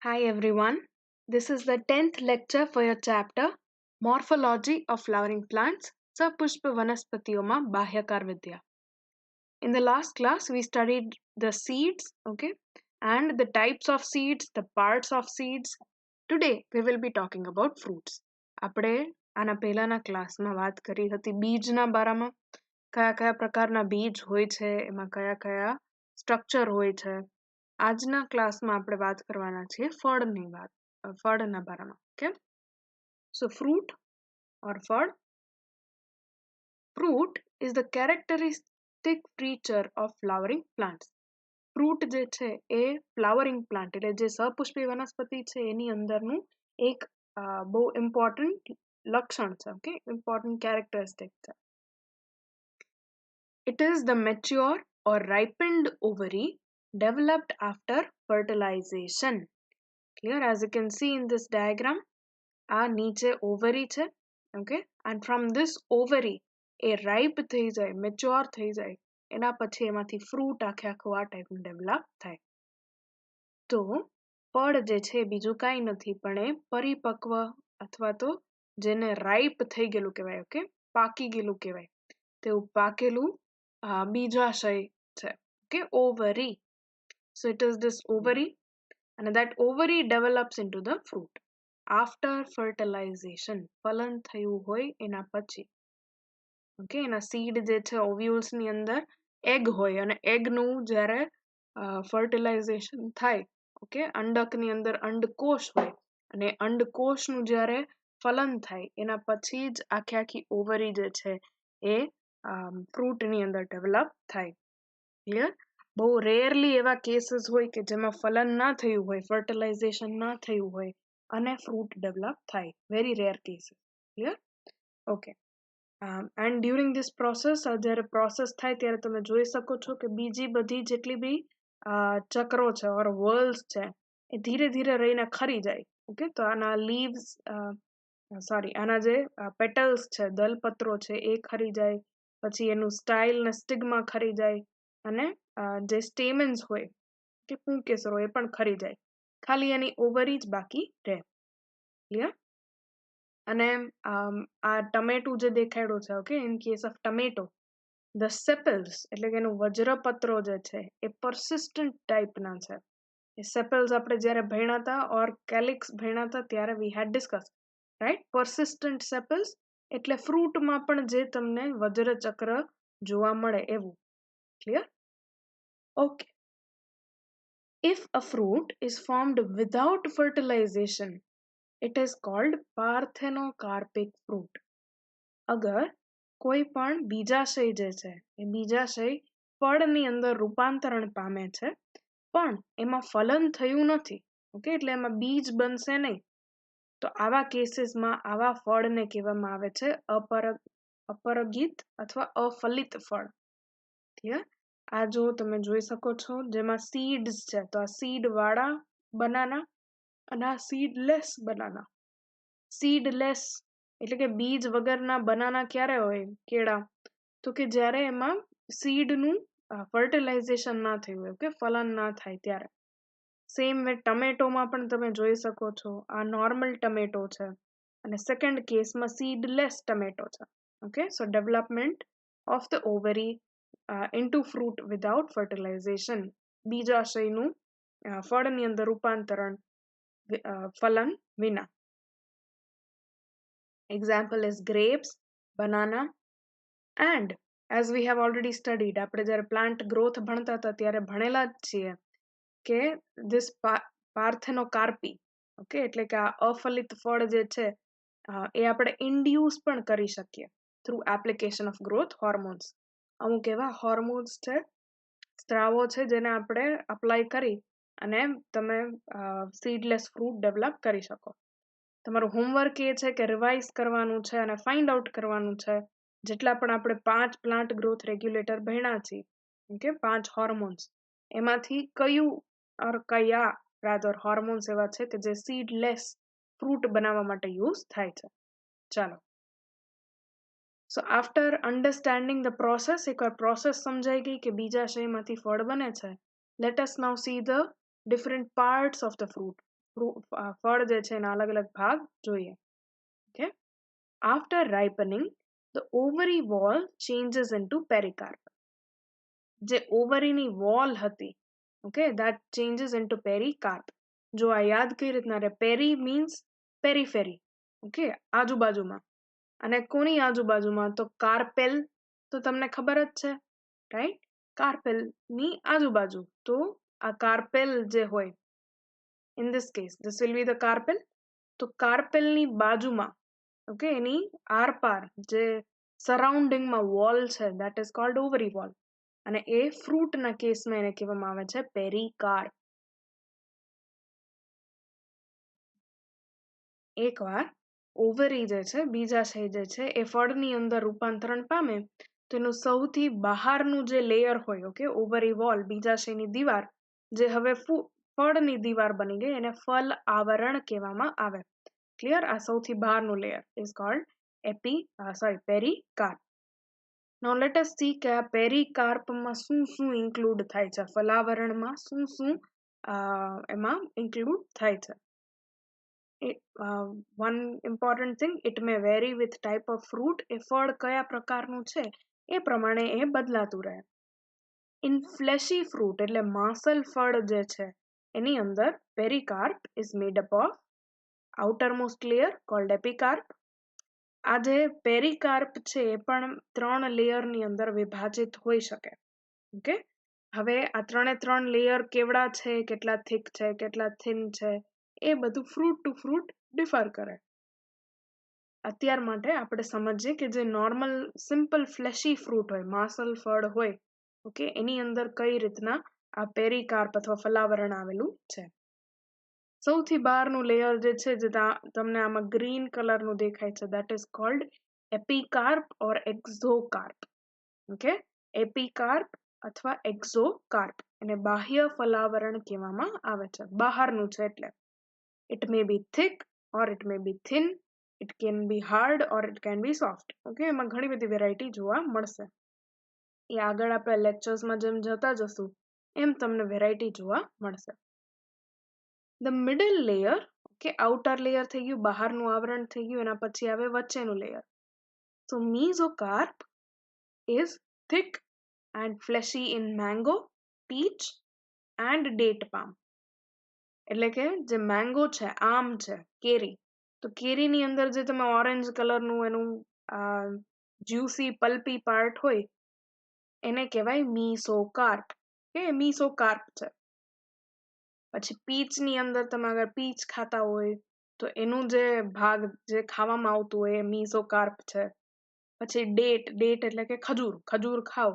Hi everyone. This is the 10th lecture for your chapter Morphology of Flowering Plants સપુષ્પ વનસ્પતિઓમાં બાહ્યકાર Vidya. In the last class we studied the seeds, okay, and the types of seeds, the parts of seeds. Today we will be talking about fruits. આપણે આના પહેલાના ક્લાસમાં વાત કરી હતી બીજના બારામાં કયા કયા પ્રકારના બીજ હોય છે એમાં કયા કયા સ્ટ્રક્ચર હોય છે આજના ક્લાસમાં આપણે વાત કરવાના છીએ ફળના બારામાં ઓકે સો ફ્રૂટ or ફળ fruit is the characteristic feature of flowering plants. Fruit જે છે એ ફ્લાવરિંગ પ્લાન્ટ એટલે જે સપુષ્પી વનસ્પતિ છે એની અંદરનું એક બહુ ઇમ્પોર્ટન્ટ લક્ષણ છે ઓકે ઇમ્પોર્ટન્ટ કેરેક્ટરિસ્ટિક છે. It is the mature or ripened ovary developed after fertilization. Clear? As you can see in this diagram, આ નીચે ovary છે okay, and from this ovary A ripe થઈ જાય, mature થઈ જાય, એના પછી એમાંથી fruit આખે આખું આ ટાઈપનું ડેવલપ થાય. તો ફળ જે છે બીજું કાંઈ નથી પણ એ પરિપક્વ અથવા તો જેને રાઈપ થઈ ગયેલું કહેવાય ઓકે પાકી ગયેલું કહેવાય તેવું પાકેલું બીજાશય છે okay ovary. So it is this ovary and that ovary develops into the fruit after fertilization. ફલન થયું હોય એના પછી ઓકે એના સીડ જે છે ઓવ્યુલ્સ ની અંદર એગ હોય અને એગ નું જ્યારે ફર્ટિલાઇઝેશન થાય ઓકે અંડકની અંદર અંડકોષ હોય અને અંડકોષનું જ્યારે ફલન થાય એના પછી જ આખી આખી ઓવરી જે છે એ ફ્રૂટની અંદર ડેવલપ થાય. ક્લિયર? બહુ રેરલી એવા કેસીસ હોય કે જેમાં ફલન ના થયું હોય ફર્ટિલાઇઝેશન ના થયું હોય અને ફ્રૂટ ડેવલપ થાય. Very rare cases. Clear? Okay and during this process જ્યારે પ્રોસેસ થાય ત્યારે તમે જોઈ શકો છો કે બીજી બધી જેટલી બી ચક્રો છે ઓર વર્લ્સ છે એ ધીરે ધીરે રહીને ખરી જાય ઓકે તો આના લીવ્સ આના જે પેટલ્સ છે દલપત્રો છે એ ખરી જાય પછી એનું સ્ટાઇલ ને સ્ટિગ્મા ખરી જાય અને જે સ્ટેમન્સ હોય કે પુંકેસરો એ પણ ખરી જાય ખાલી એની ઓવરી જ બાકી રહે. ક્લિયર? અને આ ટમેટું જે દેખાડ્યું છે okay in case of tomato the sepals એટલે કે એનું વજ્રપત્રો જે છે એ persistent ટાઈપના છે. એ સેપલ્સ આપણે જ્યારે ભણ્યા હતા ઓર કેલિક્સ ભણ્યા હતા ત્યારે વી હેડ ડિસ્કસ રાઈટ persistent સેપલ્સ એટલે ફ્રૂટમાં પણ જે તમને વજ્રચક્ર જોવા મળે એવું. Clear? Okay. If a fruit is formed without fertilization, it is called parthenocarpic fruit. અગર કોઈ પણ બીજાશય જે છે એ બીજાશય ફળની અંદર રૂપાંતરણ પામે છે પણ એમાં ફલન થયું નથી ઓકે એટલે એમાં બીજ બનશે નહીં તો આવા કેસીસમાં આવા ફળને કહેવામાં આવે છે અપરગિત અથવા અફલિત ફળ. ક્લિયર? આ જો તમે જોઈ શકો છો જેમાં સીડ્સ છે તો આ સીડ વાળા બનાના અને આ સીડલેસ બનાના. સીડલેસ એટલે કે બીજ વગરના બનાના ક્યારે હોય કેળા તો કે જ્યારે એમાં સીડનું ફર્ટિલાઇઝેશન ના થયું હોય ઓકે ફલન ના થાય ત્યારે. સેમ વે ટમેટોમાં પણ તમે જોઈ શકો છો આ નોર્મલ ટમેટો છે અને સેકન્ડ કેસમાં સીડલેસ ટમેટો છે okay so development of the ovary into fruit without fertilization. બીજાશયનું ફળની અંદર રૂપાંતરણ ફલન વિના. Example is grapes, banana, and as we have already studied આપણે જ્યારે plant growth ભણતા હતા ત્યારે ભણેલા જ છીએ કે this parthenocarpy ઓકે એટલે કે આ અફલિત ફળ જે છે એ આપણે ઇન્ડ્યુસ પણ કરી શકીએ through application of growth hormones. અમુક એવા હોર્મોન્સ છે સ્ત્રાવો છે જેને આપણે અપ્લાય કરી અને તમે સીડલેસ ફ્રૂટ ડેવલપ કરી શકો. તમારું હોમવર્ક એ છે કે રિવાઇઝ કરવાનું છે અને ફાઇન્ડ આઉટ કરવાનું છે જેટલા પણ આપણે 5 પ્લાન્ટ ગ્રોથ રેગ્યુલેટર ભણ્યા છીએ ઓકે 5 હોર્મોન્સ એમાંથી કયું ઓર કયા રાધર હોર્મોન્સ એવા છે કે જે સીડલેસ ફ્રૂટ બનાવવા માટે યુઝ થાય છે. ચાલો. So after understanding the process, એકવાર પ્રોસેસ સમજાઈ ગઈ કે બીજાશયમાંથી ફળ બને છે, let us now see the different parts of the fruit. ફળ જે છે એના અલગ અલગ ભાગ જોઈએ. Okay, after ripening the ovary wall changes into pericarp. જે ઓવરીની વોલ હતી, okay, that changes into pericarp. જો આ યાદ કઈ રીતના રે, પેરી મીન્સ પેરીફેરી, ઓકે, આજુબાજુમાં. અને કોની આજુબાજુમાં? તો કાર્પેલ, તો તમને ખબર જ છે, રાઈટ? કાર્પેલ ની આજુબાજુ. તો આ કાર્પેલ જે હોય, in this case this will be the carpel. તો કાર્પેલની બાજુમાં, ઓકે, એની આરપાર જે સરાઉન્ડિંગમાં વોલ છે, that is called ovary wall. અને એ ફ્રૂટના કેસમાં એને કહેવામાં આવે છે પેરીકાર્પ. એકવાર ઓવરી જે છે, બીજાશય જે છે, એ ફળની અંદર રૂપાંતરણ પામે તો એનું સૌથી બહારનું જે લેયર હોય, ઓકે, ઓવરી વોલ, બીજાશયની દીવાર, જે હવે ફળની દીવાર બની ગઈ, એને ફલ આવરણ કહેવામાં આવે. ક્લિયર? આ સૌથી બહારનું layer is called pericarp. Now let us see કે આ પેરીકાર્પમાં શું ઇન્ક્લુડ થાય છે, ફલાવરણમાં શું એમાં ઇન્ક્લુડ થાય છે. One important thing, it may vary with type of fruit. એ ફળ કયા પ્રકારનું છે એ પ્રમાણે એ બદલાતું રહે. ઇન ફ્લેશી ફ્રૂટ એટલે માંસલ ફળ જે છે એની અંદર pericarp is made up of outermost layer called epicarp. આ જે પેરીકાર્પ છે એ પણ 3 લેયરની અંદર વિભાજિત હોઈ શકે. ઓકે, હવે આ 3 લેયર કેવડા છે, કેટલા થીક છે, કેટલા થિન છે, એ બધું ફ્રૂટ ટુ ફ્રૂટ ડિફર કરે. અત્યાર માટે આપણે સમજીએ કે જે નોર્મલ સિમ્પલ ફ્લેશી ફ્રૂટ હોય, માંસલ ફળ હોય, ઓકે, એની અંદર કઈ રીતના આ પેરીકાર્પ અથવા ફલાવરણ આવેલું છે. સૌથી બહારનું લેયર જે છે, જે તમને આમાં ગ્રીન કલરનું દેખાય છે, that is called epicarp or exocarp. Okay, epicarp અથવા એક્ઝોકાર્પ એને બાહ્ય ફલાવરણ કહેવામાં આવે છે. બહારનું છે એટલે it may be thick or it may be thin, it can be hard or it can be soft. Okay, એમાં ઘણી બધી વેરાયટી જોવા મળશે. એ આગળ આપણે લેક્ચર્સમાં જેમ જતા જશું એમ તમને વેરાયટી જોવા મળશે. The middle layer, okay, outer layer થઈ ગયું, બહારનું આવરણ થઈ ગયું, એના પછી આવે વચ્ચેનું layer. So mesocarp is thick and fleshy in mango, peach and date palm. એટલે કે જે મેંગો છે, આમ છે, કેરી, તો કેરીની અંદર જે તમે ઓરેન્જ કલરનું એનું જ્યુસી પલ્પી પાર્ટ હોય એને કહેવાય mesocarp. કે mesocarp છે. પછી પીચની અંદર તમે અગર પીચ ખાતા હોય તો એનું જે ભાગ જે ખાવામાં આવતું હોય એ mesocarp છે. પછી ડેટ એટલે કે ખજૂર ખાવ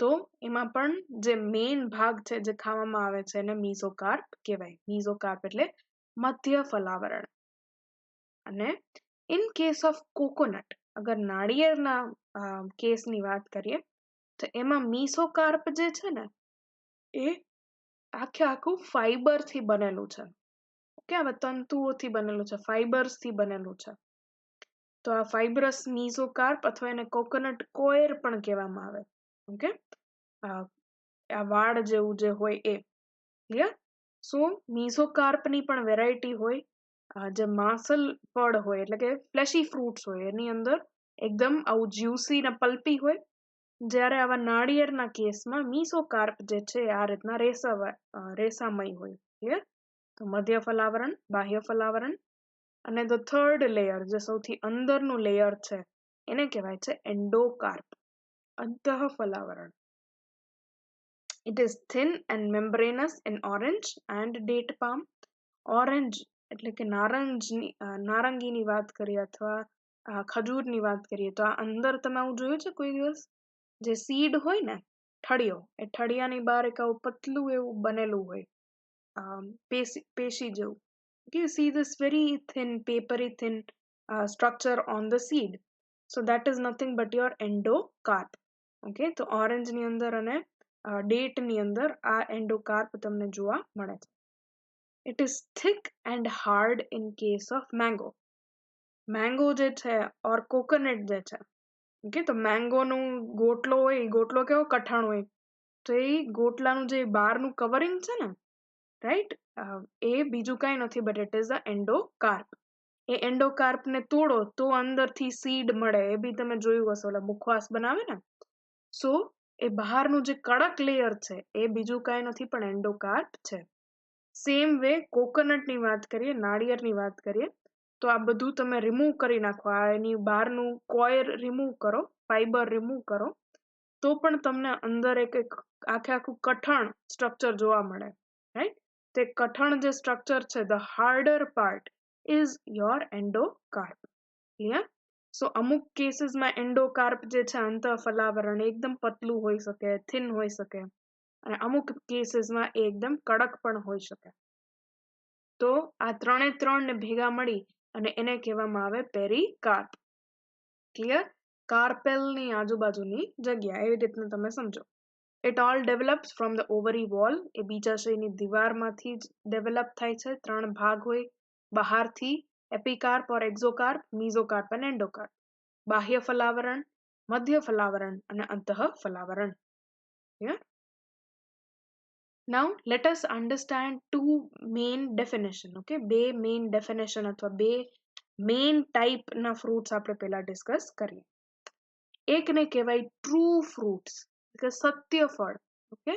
તો એમાં પણ જે મેઇન ભાગ છે જે ખાવામાં આવે છે એને mesocarp કહેવાય. mesocarp એટલે મધ્ય ફલાવરણ. અને ઇન કેસ ઓફ કોકોનટ, અગર નાળિયેરના કેસની વાત કરીએ તો એમાં mesocarp જે છે ને એ આખું ફાઈબરથી બનેલું છે. ઓકે, હવે તંતુઓથી બનેલું છે, ફાઈબર્સથી બનેલું છે. તો આ ફાઇબ્રસ mesocarp અથવા એને કોકોનટ કોયર પણ કહેવામાં આવે. ઓકે, આ વાળ જેવું જે હોય એ. ક્લિયર? સો mesocarpની પણ વેરાયટી હોય. જે માંસલ ફળ હોય એટલે કે ફ્લેશી ફ્રૂટ્સ હોય એની અંદર એકદમ આવું જ્યુસી ને પલ્પી હોય. જ્યારે આવા નાળિયેરના કેસમાં mesocarp જે છે આ રીતના રેસામય હોય. ક્લિયર? તો મધ્ય ફલાવરણ, બાહ્ય ફલાવરણ. અને ધ થર્ડ લેયર, જે સૌથી અંદરનું લેયર છે એને કહેવાય છે એન્ડોકાર્પ, અંતઃ ફલાવરણ. It is thin and membranous in orange and date palm. Orange એટલે કે નારંગીની વાત કરીએ અથવા ખજૂરની વાત કરીએ તો આ અંદર તમે આવું જોયું છે કોઈ દિવસ? જે સીડ હોય ને, ઠળિયો, એ ઠળિયાની બહાર એક આવું પતલું એવું બનેલું હોય, પેશી જેવું. You see this very thin, papery thin structure on the seed. So that is nothing but your endocarp. Okay, તો orange ની અંદર અને date ની અંદર આ endocarp તમને જોવા મળે છે. It is thick and hard in case of mango. Mango જે છે or coconut જે છે, ઓકે, તો મેંગોનું ગોટલો હોય, ગોટલો કેવો કઠણ હોય, તો એ ગોટલાનું જે બહારનું કવરિંગ છે ને, રાઈટ, એ બીજું કાંઈ નથી બટ ઇટ ઇઝ અ એન્ડોકાર્પ. એ એન્ડોકાર્પને તોડો તો અંદરથી સીડ મળે. એ બી તમે જોયું હશે, ઓલા મુખવાસ બનાવે ને. સો એ બહારનું જે કડક લેયર છે એ બીજું કાંઈ નથી પણ એન્ડોકાર્પ છે. સેમ વે કોકોનટની વાત કરીએ, નાળિયેરની વાત કરીએ, તો આ બધું તમે રિમૂવ કરી નાખો, આ એની બહારનું કોયર રિમૂવ કરો, ફાઈબર રિમૂવ કરો, તો પણ તમને અંદર એક આખું કઠણ સ્ટ્રક્ચર જોવા મળે, રાઈટ? તે કઠણ જે સ્ટ્રક્ચર છે, the harder part is your endocarp. Clear? So અમુક કેસીસમાં એન્ડોકાર્પ જે છે અંતઃફલાવરણ એકદમ પતલું હોઈ શકે, થિન હોઈ શકે, અને અમુક કેસીસમાં એ એકદમ કડક પણ હોઈ શકે. તો આ ત્રણે ભેગા મળી અને એને કહેવામાં આવે પેરીકાર્પ. ક્લિયર? કાર્પેલની આજુબાજુની જગ્યા, એવી રીતના તમે સમજો. It all develops from the ovary wall. એ બીજાશયની દીવારમાંથી જ ડેવલપ થાય છે. 3 ભાગ હોય બહારથી: એપિકાર્પ ઓર એક્ઝોકાર્પ, મીઝોકાર્પ અને એન્ડોકાર્પ. બાહ્ય ફલાવરણ, મધ્ય ફલાવરણ અને અંતઃ ફલાવરણ. Clear? Now let us understand two main definition. Okay, બે main definition અથવા બે main type ના fruits આપણે પહેલા ડિસ્કસ કરીએ. એકને કહેવાય true fruits, એટલે સત્ય ફળ. Okay,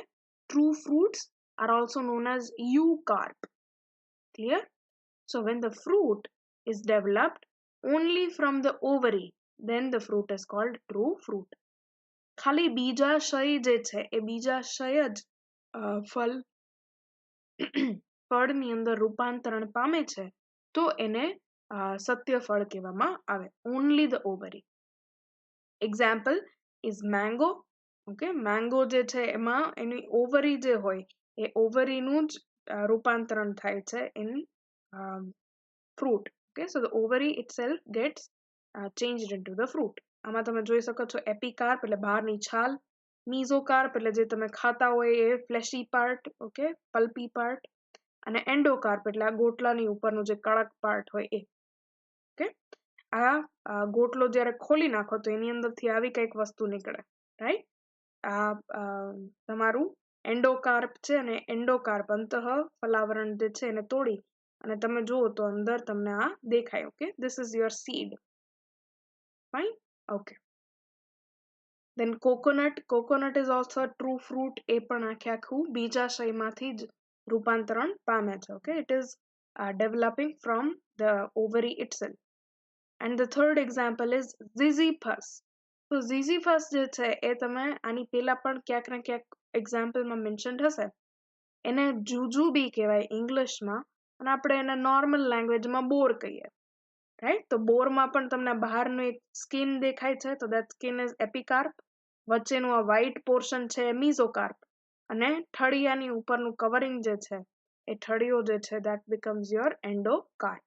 true fruits are also known as eucarp. Clear? So when the fruit is developed only from the ovary, then the fruit is called true fruit. ખાલી બીજાશય જે છે એ બીજાશય જ ફળની અંદર રૂપાંતરણ પામે છે તો એને સત્ય ફળ કહેવામાં આવે. Only the ovary. Example is mango. Okay, mango જે છે એમાં એની ઓવરી જે હોય એ ઓવરીનું જ રૂપાંતરણ થાય છે in fruit. Okay, so the ovary itself gets changed into the fruit. આમાં તમે જોઈ શકો છો એપિકાર્પ એટલે બહારની છાલ, મીઝોકાર્પ એટલે જે તમે ખાતા હોય એ ફ્લેશી પાર્ટ, ઓકે, પલ્પી પાર્ટ, અને એન્ડોકાર્પ એટલે આ ગોટલાની ઉપરનું જે કડક પાર્ટ હોય એ. ઓકે, આ ગોટલો જ્યારે ખોલી નાખો તો એની અંદરથી આવી કંઈક વસ્તુ નીકળે, રાઈટ? આ તમારું એન્ડોકાર્પ છે અને એન્ડોકાર્પ અંતઃ ફલાવરણ જે છે એને તોડી અને તમે જુઓ તો અંદર તમને આ દેખાય. Okay, this is your seed. Fine. Okay, then coconut is also a true fruit. એ પણ આખું બીજાશયમાંથી જ રૂપાંતરણ પામે છે. Okay, it is developing from the ovary itself. And the third example is ziziphus. So ziziphus જે છે એ તમે આની પહેલા પણ ક્યાંક ને ક્યાંક એક્ઝામ્પલમાં મેન્શન હશે. એને જુજુબી કહેવાય ઇંગ્લિશમાં, અને આપણે એને નોર્મલ લેંગ્વેજમાં બોર કહીએ, રાઈટ? તો બોરમાં પણ તમને બહારનું એક સ્કિન દેખાય છે, તો દેટ સ્કિન ઇઝ એપિકાર્પ. વચ્ચેનું આ વ્હાઇટ પોર્શન છે એ મીઝોકાર્પ, અને ઠળિયાની ઉપરનું કવરિંગ જે છે એ ઠળિયો જે છે that becomes your endocarp.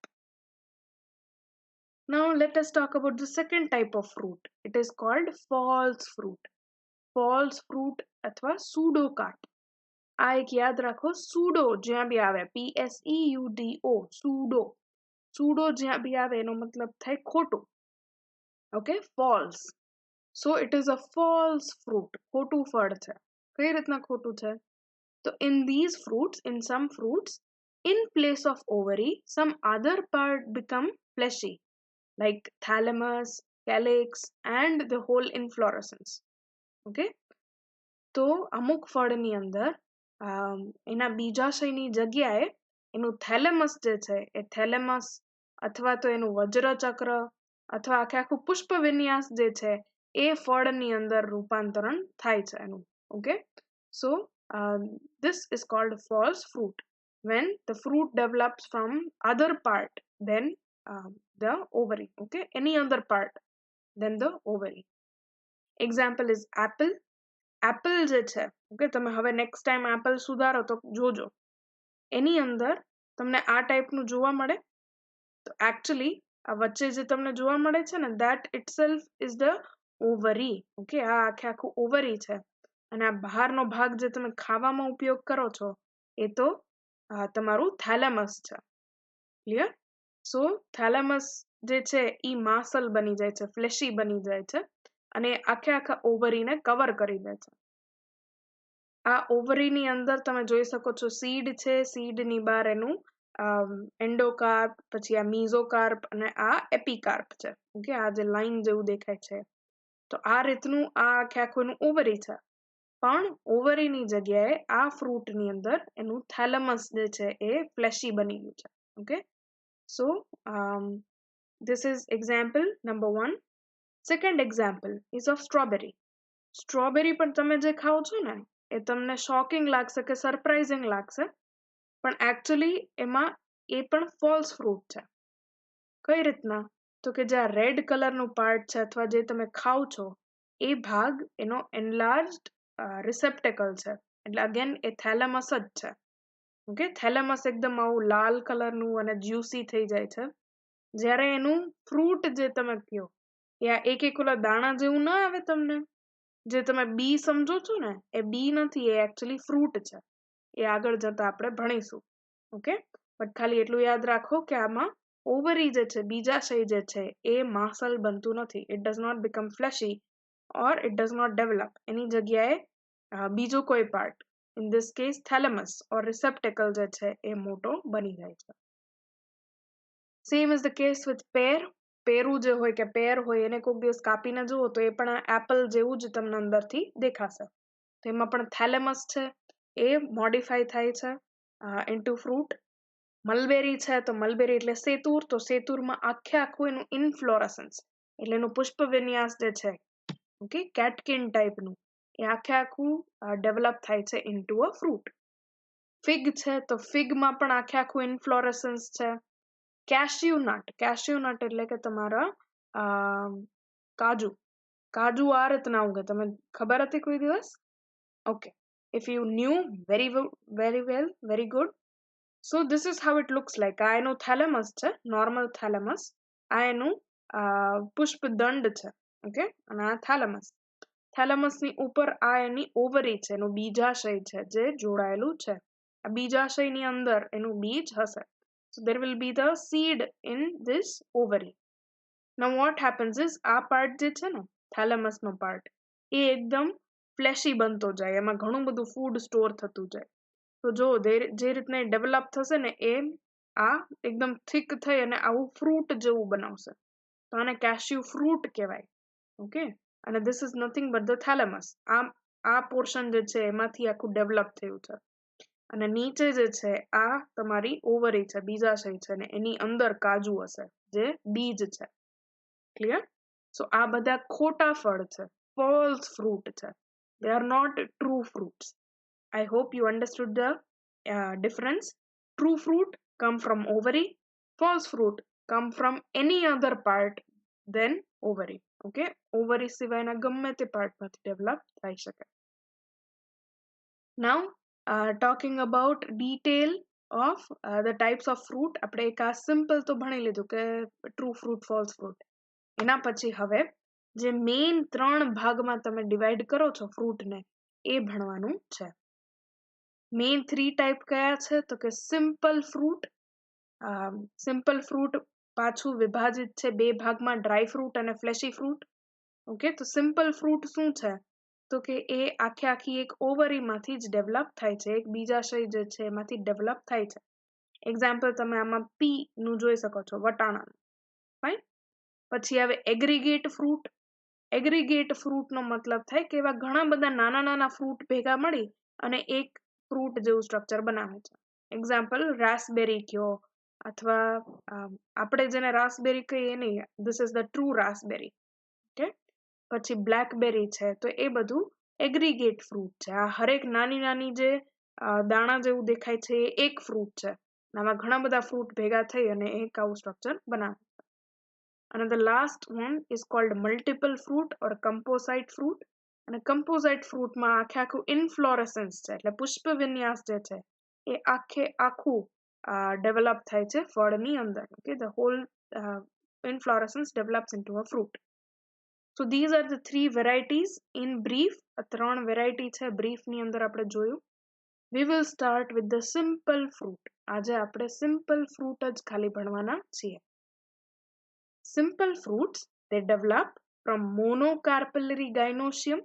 Now let us talk about the second type of fruit. It is called false fruit. False fruit અથવા pseudocarp. આ એક યાદ રાખો, pseudo જ્યાં બી આવે, PSEUDO, pseudo. Pseudo જ્યાં બી આવે એનો મતલબ થાય ખોટું. Okay, false. So it is a false fruit. ખોટું ફળ છે. કઈ રીતના ખોટું છે? So in these fruits, in some fruits, in place of ovary, some other part become fleshy, like thalamus, calyx, and the whole inflorescence. Okay, તો અમુક ફળની અંદર એના બીજાશયની જગ્યાએ એનું થેલેમસ જે છે એ થેલેમસ અથવા તો એનું વજ્રચક્ર અથવા આખું પુષ્પ વિન્યાસ જે છે એ ફળની અંદર રૂપાંતરણ થાય છે એનું. Okay, so this is called false fruit when the fruit develops from other part than the ovary. Okay, any other part than the ovary. Example is apple. Apple જે છે, ઓકે, તમે હવે નેક્સ્ટ ટાઈમ એપલ સુધારો તો જોજો એની અંદર તમને આ ટાઈપનું જોવા મળે. તો એકચ્યુઅલી આ વચ્ચે જે તમને જોવા મળે છે ને that itself is the ovary. Okay, આ આખું ઓવરી છે, અને આ બહારનો ભાગ જે તમે ખાવામાં ઉપયોગ કરો છો એ તો તમારું થેલેમસ છે. ક્લિયર? સો થેલેમસ જે છે એ માસલ બની જાય છે, ફ્લેશી બની જાય છે, અને આખા ઓવરીને કવર કરી દે છે. આ ઓવરીની અંદર તમે જોઈ શકો છો સીડ છે, સીડની બહાર એનું એન્ડોકાર્પ, પછી આ મીઝોકાર્પ અને આ એપિકાર્પ છે. ઓકે, આ જે લાઈન જેવું દેખાય છે. તો આ રીતનું આ આખું ઓવરી છે. પણ ઓવરીની જગ્યાએ આ ફ્રૂટની અંદર એનું થેલેમસ જે છે એ ફ્લેશી બની ગયું છે. Okay, so this is example number 1. Second example is of strawberry. Strawberry પણ તમે જે ખાઓ છો ને એ તમને શોકિંગ લાગશે કે સરપ્રાઇઝિંગ લાગશે, પણ એકચ્યુઅલી એમાં એ પણ ફોલ્સ ફ્રૂટ છે. કઈ રીતના? તો કે જે આ રેડ કલરનું પાર્ટ છે અથવા જે તમે ખાઓ છો એ ભાગ એનો એનલાર્જડ રિસેપ્ટેકલ છે. એટલે અગેન એ થેલેમસ જ છે. ઓકે, થેલેમસ એકદમ આવું લાલ કલરનું અને જ્યુસી થઈ જાય છે. જ્યારે એનું ફ્રૂટ જે તમે કહો એ આ એક ઓલા દાણા જેવું ના આવે તમને, જે તમે બી સમજો છો ને, એ બી નથી, એ એકચ્યુઅલી ફ્રૂટ છે. એ આગળ જતા આપણે ભણીશું. ઓકે, બટ ખાલી એટલું યાદ રાખો કે આમાં ઓવરી જે છે, બીજાશય જે છે એ માસલ બનતું નથી. It does not become fleshy or it does not develop. એની જગ્યાએ બીજો કોઈ part, in this case thalamus or receptacle જે છે એ મોટો બની જાય છે. Same is the case with pear. પેરું જે હોય કે પેર હોય એને કોઈક દિવસ કાપીને જુઓ તો એ પણ એપલ જેવું જ તમને અંદરથી દેખાશે. તો એમાં પણ થેલેમસ છે એ મોડિફાઈ થાય છે ઇન્ટુ ફ્રૂટ. મલબેરી છે તો મલબેરી એટલે સેતુર, તો સેતુરમાં આખું એનું ઇનફ્લોરસન્સ એટલે એનું પુષ્પ વિન્યાસ જે છે, ઓકે, કેટકિન ટાઈપનું, એ આખું ડેવલપ થાય છે ઇન્ટુ અ ફ્રૂટ. ફિગ છે તો ફિગમાં પણ આખું ઇનફ્લોરસન્સ છે. કેશ્યુ નટ એટલે કે તમારા કાજુ. કાજુ આ રીતના ઉગે, તમને ખબર હતી કોઈ દિવસ? Okay, if you knew, very well, very good. So this is how it looks like. આ એનું થેલેમસ છે, નોર્મલ થેલેમસ. આ એનું પુષ્પ દંડ છે. ઓકે, અને આ થેલેમસ. થેલેમસની ઉપર આ એની ઓવરી છે, એનું બીજાશય છે જે જોડાયેલું છે. આ બીજાશયની અંદર એનું બીજ હશે. So there will be the seed in this ovary. Now what happens is આ પાર્ટ જે છે ને thalamus નો પાર્ટ એ એકદમ ફ્લેશી બનતો જાય, એમાં ઘણું બધું ફૂડ સ્ટોર થતું જાય. તો જો જે રીતના ડેવલપ થશે ને એ આ એકદમ થિક થઈ અને આવું ફ્રૂટ જેવું બનાવશે. તો આને કેશ્યુ ફ્રૂટ કહેવાય. ઓકે, અને this is nothing but the thalamus. આ પોર્શન જે છે એમાંથી આખું ડેવલપ થયું છે. અને નીચે જે છે આ તમારી ઓવરી છે, બીજાશય છે, અને એની અંદર કાજુ હશે જે બીજ છે. ક્લિયર? સો આ બધા ખોટા ફળ છે, ફોલ્સ ફ્રૂટ છે. They are not true fruits. I hope you understood the difference. True fruit come from ovary. False fruit come from any other part than ovary. Okay, ovary સિવાયના ગમે તે પાર્ટમાંથી ડેવલપ થઈ શકે. Now talking about detail of the types of fruit, આપણે એક આ simple તો ભણી લીધું કે ટ્રુ ફ્રૂટ, ફોલ્સ ફ્રૂટ. એના પછી હવે જે મેઇન 3 ભાગમાં તમે ડિવાઈડ કરો છો ફ્રૂટને એ ભણવાનું છે. મેઇન 3 ટાઈપ કયા છે? તો કે સિમ્પલ ફ્રૂટ. સિમ્પલ ફ્રૂટ પાછું વિભાજિત છે 2 ભાગમાં, ડ્રાય ફ્રૂટ અને ફ્લેશી ફ્રૂટ. ઓકે, તો સિમ્પલ ફ્રૂટ શું છે? તો કે એ આખી એક ઓવરીમાંથી જ ડેવલપ થાય છે, એક બીજાશય જે છે એમાંથી ડેવલપ થાય છે. એક્ઝામ્પલ તમે આમાં પી નું જોઈ શકો છો, વટાણાનું. ફાઇન. પછી આવે એગ્રીગેટ ફ્રૂટ. એગ્રીગેટ ફ્રૂટનો મતલબ થાય કે એવા ઘણા બધા નાના ફ્રૂટ ભેગા મળી અને એક ફ્રૂટ જેવું સ્ટ્રક્ચર બનાવે છે. એક્ઝામ્પલ રાસબેરી કયો, અથવા આપણે જેને રાસબેરી કહીએ નહીં, this is the true raspberry. Okay, પછી બ્લેકબેરી છે, તો એ બધું એગ્રીગેટ ફ્રૂટ છે. આ હરેક નાની જે દાણા જેવું દેખાય છે એ એક ફ્રૂટ છે. આમાં ઘણા બધા ફ્રૂટ ભેગા થઈ અને એક આવું સ્ટ્રક્ચર બનાવે. અને the last one is called multiple fruit or composite fruit. અને composite fruitમાં આખું inflorescence છે, એટલે પુષ્પ વિન્યાસ જે છે એ આખું ડેવલપ થાય છે ફળની અંદર. Okay, the whole inflorescence develops into a fruit. So these are the 3 varieties in brief. 3 variety છે બ્રીફની અંદર આપણે જોયું. We will start with the simple fruit. આજે આપણે simple fruit જ ખાલી ભણવાના છીએ. Simple fruits, they develop from monocarpellary gynoecium.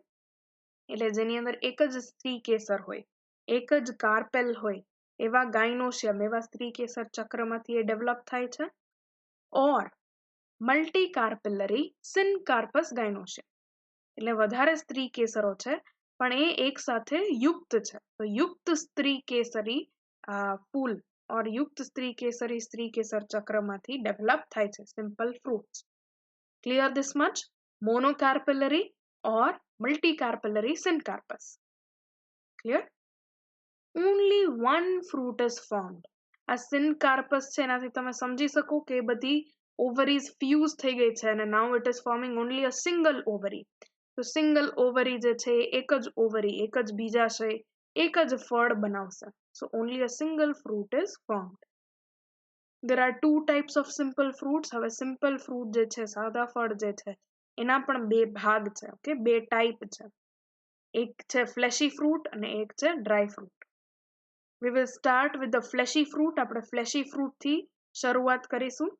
એટલે જેની અંદર એક જ સ્ત્રી કેસર હોય, એક જ કાર્પેલ હોય, એવા ગાયનોશિયમ એવા સ્ત્રી કેસર ચક્રમાંથી એ ડેવલપ થાય છે. ઓર મલ્ટી કાર્પેલરી સિનકાર્પસ ગાયનોશિયમ એટલે વધારે સ્ત્રી કેસરો છે પણ એ એક સાથે યુક્ત છે. તો યુક્ત સ્ત્રી કેસરી ફૂલ ઓર યુક્ત સ્ત્રી કેસર ચક્રમાંથી ડેવલપ થાય છે simple fruits. Clear this much? Monocarpellary or multicarpellary syncarpus. Clear? Only one fruit is formed. આ syncarpus છે એનાથી તમે સમજી શકો કે એ બધી ovaries fuse થઈ ગઈ છે અને now it is forming only a single ovary. તો સિંગલ ઓવરી જે છે એક જ ઓવરી એક જ બીજાશય એક જ ફળ બનાવશે. So only a single fruit is formed. There are two types of simple fruits. હવે simple fruit જે છે સાદા ફળ જે છે એના પણ બે ભાગ છે. ઓકે, બે ટાઈપ છે. એક છે fleshy fruit અને એક છે dry fruit. We will start with the fleshy fruit. આપણે fleshy fruit થી શરૂઆત કરીશું.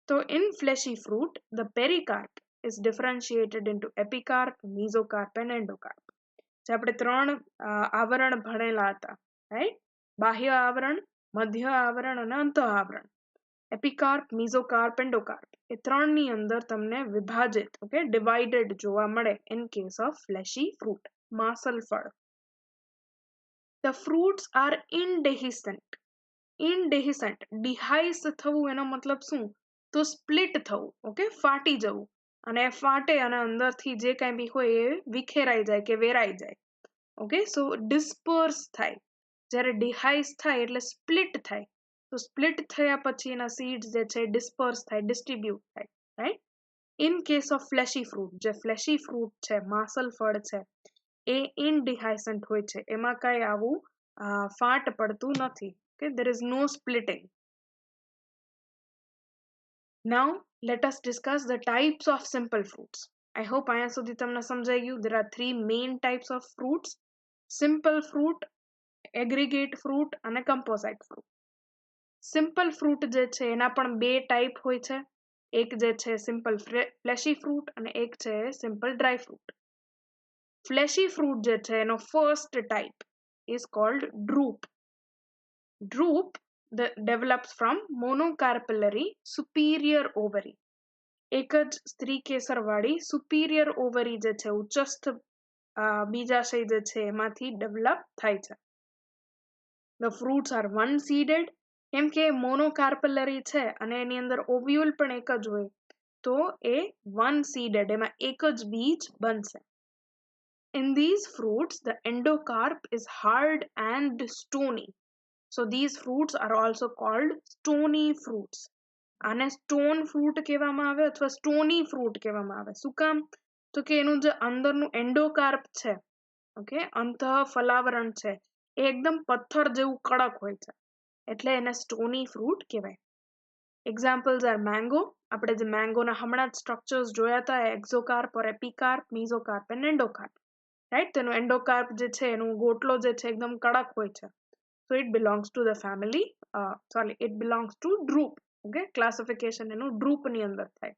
તો in fleshy fruit the pericarp is differentiated into epicarp, mesocarp and endocarp. જે આપણે ત્રણ આવરણ ભણેલા હતા, રાઈટ? બાહ્ય આવરણ, મધ્ય આવરણ અને અંતઃ આવરણ. એપિકાર્પ, મિઝોકાર્પ, એન્ડોકાર્પ એ ત્રણની અંદર તમને વિભાજિત ઓકે ડિવાઇડેડ જોવા મળે in case of fleshy fruit, માસલ ફળ. The fruits are indehiscent. Indehiscent dehisce થવું એનો મતલબ શું? તો સ્પ્લિટ થવું, ઓકે, ફાટી જવું. અને ફાટે અને અંદરથી જે કાંઈ બી હોય એ વિખેરાઈ જાય કે વેરાઈ જાય. ઓકે, સો ડિસ્પર્સ થાય. જ્યારે ડિહાઇસ થાય એટલે સ્પ્લિટ થાય. તો સ્પ્લિટ થયા પછી એના સીડ્સ જે છે ડિસ્પર્સ થાય, ડિસ્ટ્રીબ્યુટ થાય, right? In case of fleshy fruit, જે ફ્લેશી ફ્રૂટ છે, માસલ ફળ છે, એ ઇનડિહાઇસન્ટ હોય છે. એમાં કાંઈ આવું ફાટ પડતું નથી. Okay, there is no splitting. Now let us discuss the types of simple fruits. I hope અહીંયા સુધી તમને સમજાઈ ગયું. There are three main types of fruits: simple fruit, aggregate fruit અને composite fruit. સિમ્પલ ફ્રૂટ જે છે એના પણ બે ટાઈપ હોય છે. એક જે છે સિમ્પલ ફ્લેશી ફ્રૂટ અને એક છે સિમ્પલ ડ્રાય ફ્રૂટ. ફ્લેશી ફ્રૂટ જે છે એનો first type is cold droop. Droop develops from monocarpellary superior ovary. એક જ સ્ત્રી કેસર વાળી સુપીરિયર ઓવરી જે છે ઉચ્ચસ્થ બીજાશય જે છે એમાંથી ડેવલપ થાય છે. The fruits are one seeded. કેમ કે મોનોકાર્પેલરી છે અને એની અંદર ઓવ્યુલ પણ એક જ હોય તો એ વન સીડેડ એમાં એક જ બીજ બનશે. In these fruits the endocarp is hard and stony. So these fruits are also called stony fruits. આને સ્ટોન ફ્રૂટ કહેવામાં આવે અથવા સ્ટોની ફ્રૂટ કહેવામાં આવે. શું કામ? તો કે એનું જે અંદરનું એન્ડોકાર્પ છે, ઓકે, અંતઃ ફલાવરણ છે, એ એકદમ પથ્થર જેવું કડક હોય છે એટલે એને સ્ટોની ફ્રૂટ કહેવાય. Examples are mango. આપણે જે મેંગોના હમણાં જ સ્ટ્રક્ચર્સ જોયા હતા, એક્ઝોકાર્પ ઓર એપિકાર્પ, મિઝોકાર્પ એન્ડ એન્ડોકાર્પ, રાઈટ? તેનું એન્ડોકાર્પ જે છે એનું ગોટલો જે છે એકદમ કડક હોય છે. So it belongs to the family it belongs to droop. Okay, classification એનું ડ્રૂપની અંદર થાય.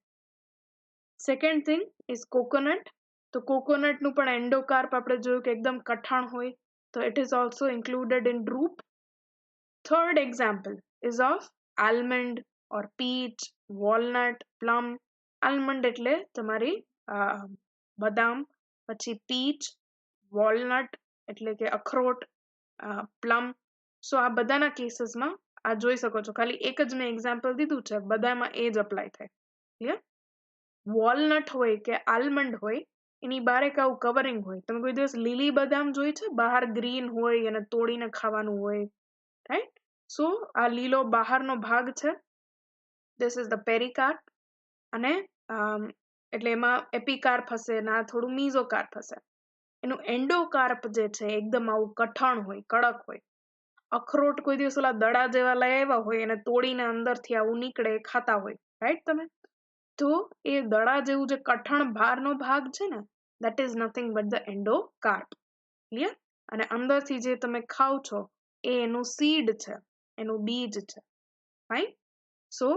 Second thing is coconut. તો કોકોનટનું પણ એન્ડોકાર્પ આપણે જોયું કે એકદમ કઠણ હોય, તો it is also included in droop. Third example is of almond or peach, walnut, plum. Almond એટલે તમારી બદામ, પછી peach, walnut એટલે કે અખરોટ, plum. સો આ બધાના કેસીસમાં આ જોઈ શકો છો. ખાલી એક જ મેં એક્ઝામ્પલ દીધું છે, બધામાં એ જ અપ્લાય થાય. ક્લિયર? વોલનટ હોય કે આલમંડ હોય એની બહાર એક આવું કવરિંગ હોય. તમે કોઈ દિવસ લીલી બદામ જોઈ છે? બહાર ગ્રીન હોય અને તોડીને ખાવાનું હોય, રાઈટ? સો આ લીલો બહારનો ભાગ છે, ધીસ ઇઝ ધ પેરિકાર્પ. અને એટલે એમાં એપિકાર્પ હશે ને આ થોડું મિઝોકાર્પ હશે. એનું એન્ડોકાર્પ જે છે એકદમ આવું કઠણ હોય, કડક હોય. અખરોટ કોઈ દિવસ ઓલા દડા જેવા લઈ આવ્યા હોય અને તોડીને અંદરથી આવું નીકળે ખાતા હોય, રાઈટ તમે? તો એ દડા જેવું જે કઠણ બહારનો ભાગ છે ને, that is nothing but the endocarp. Clear? અને અંદરથી જે તમે ખાવ છો એ એનું સીડ છે, એનું બીજ છે. ફાઇન? સો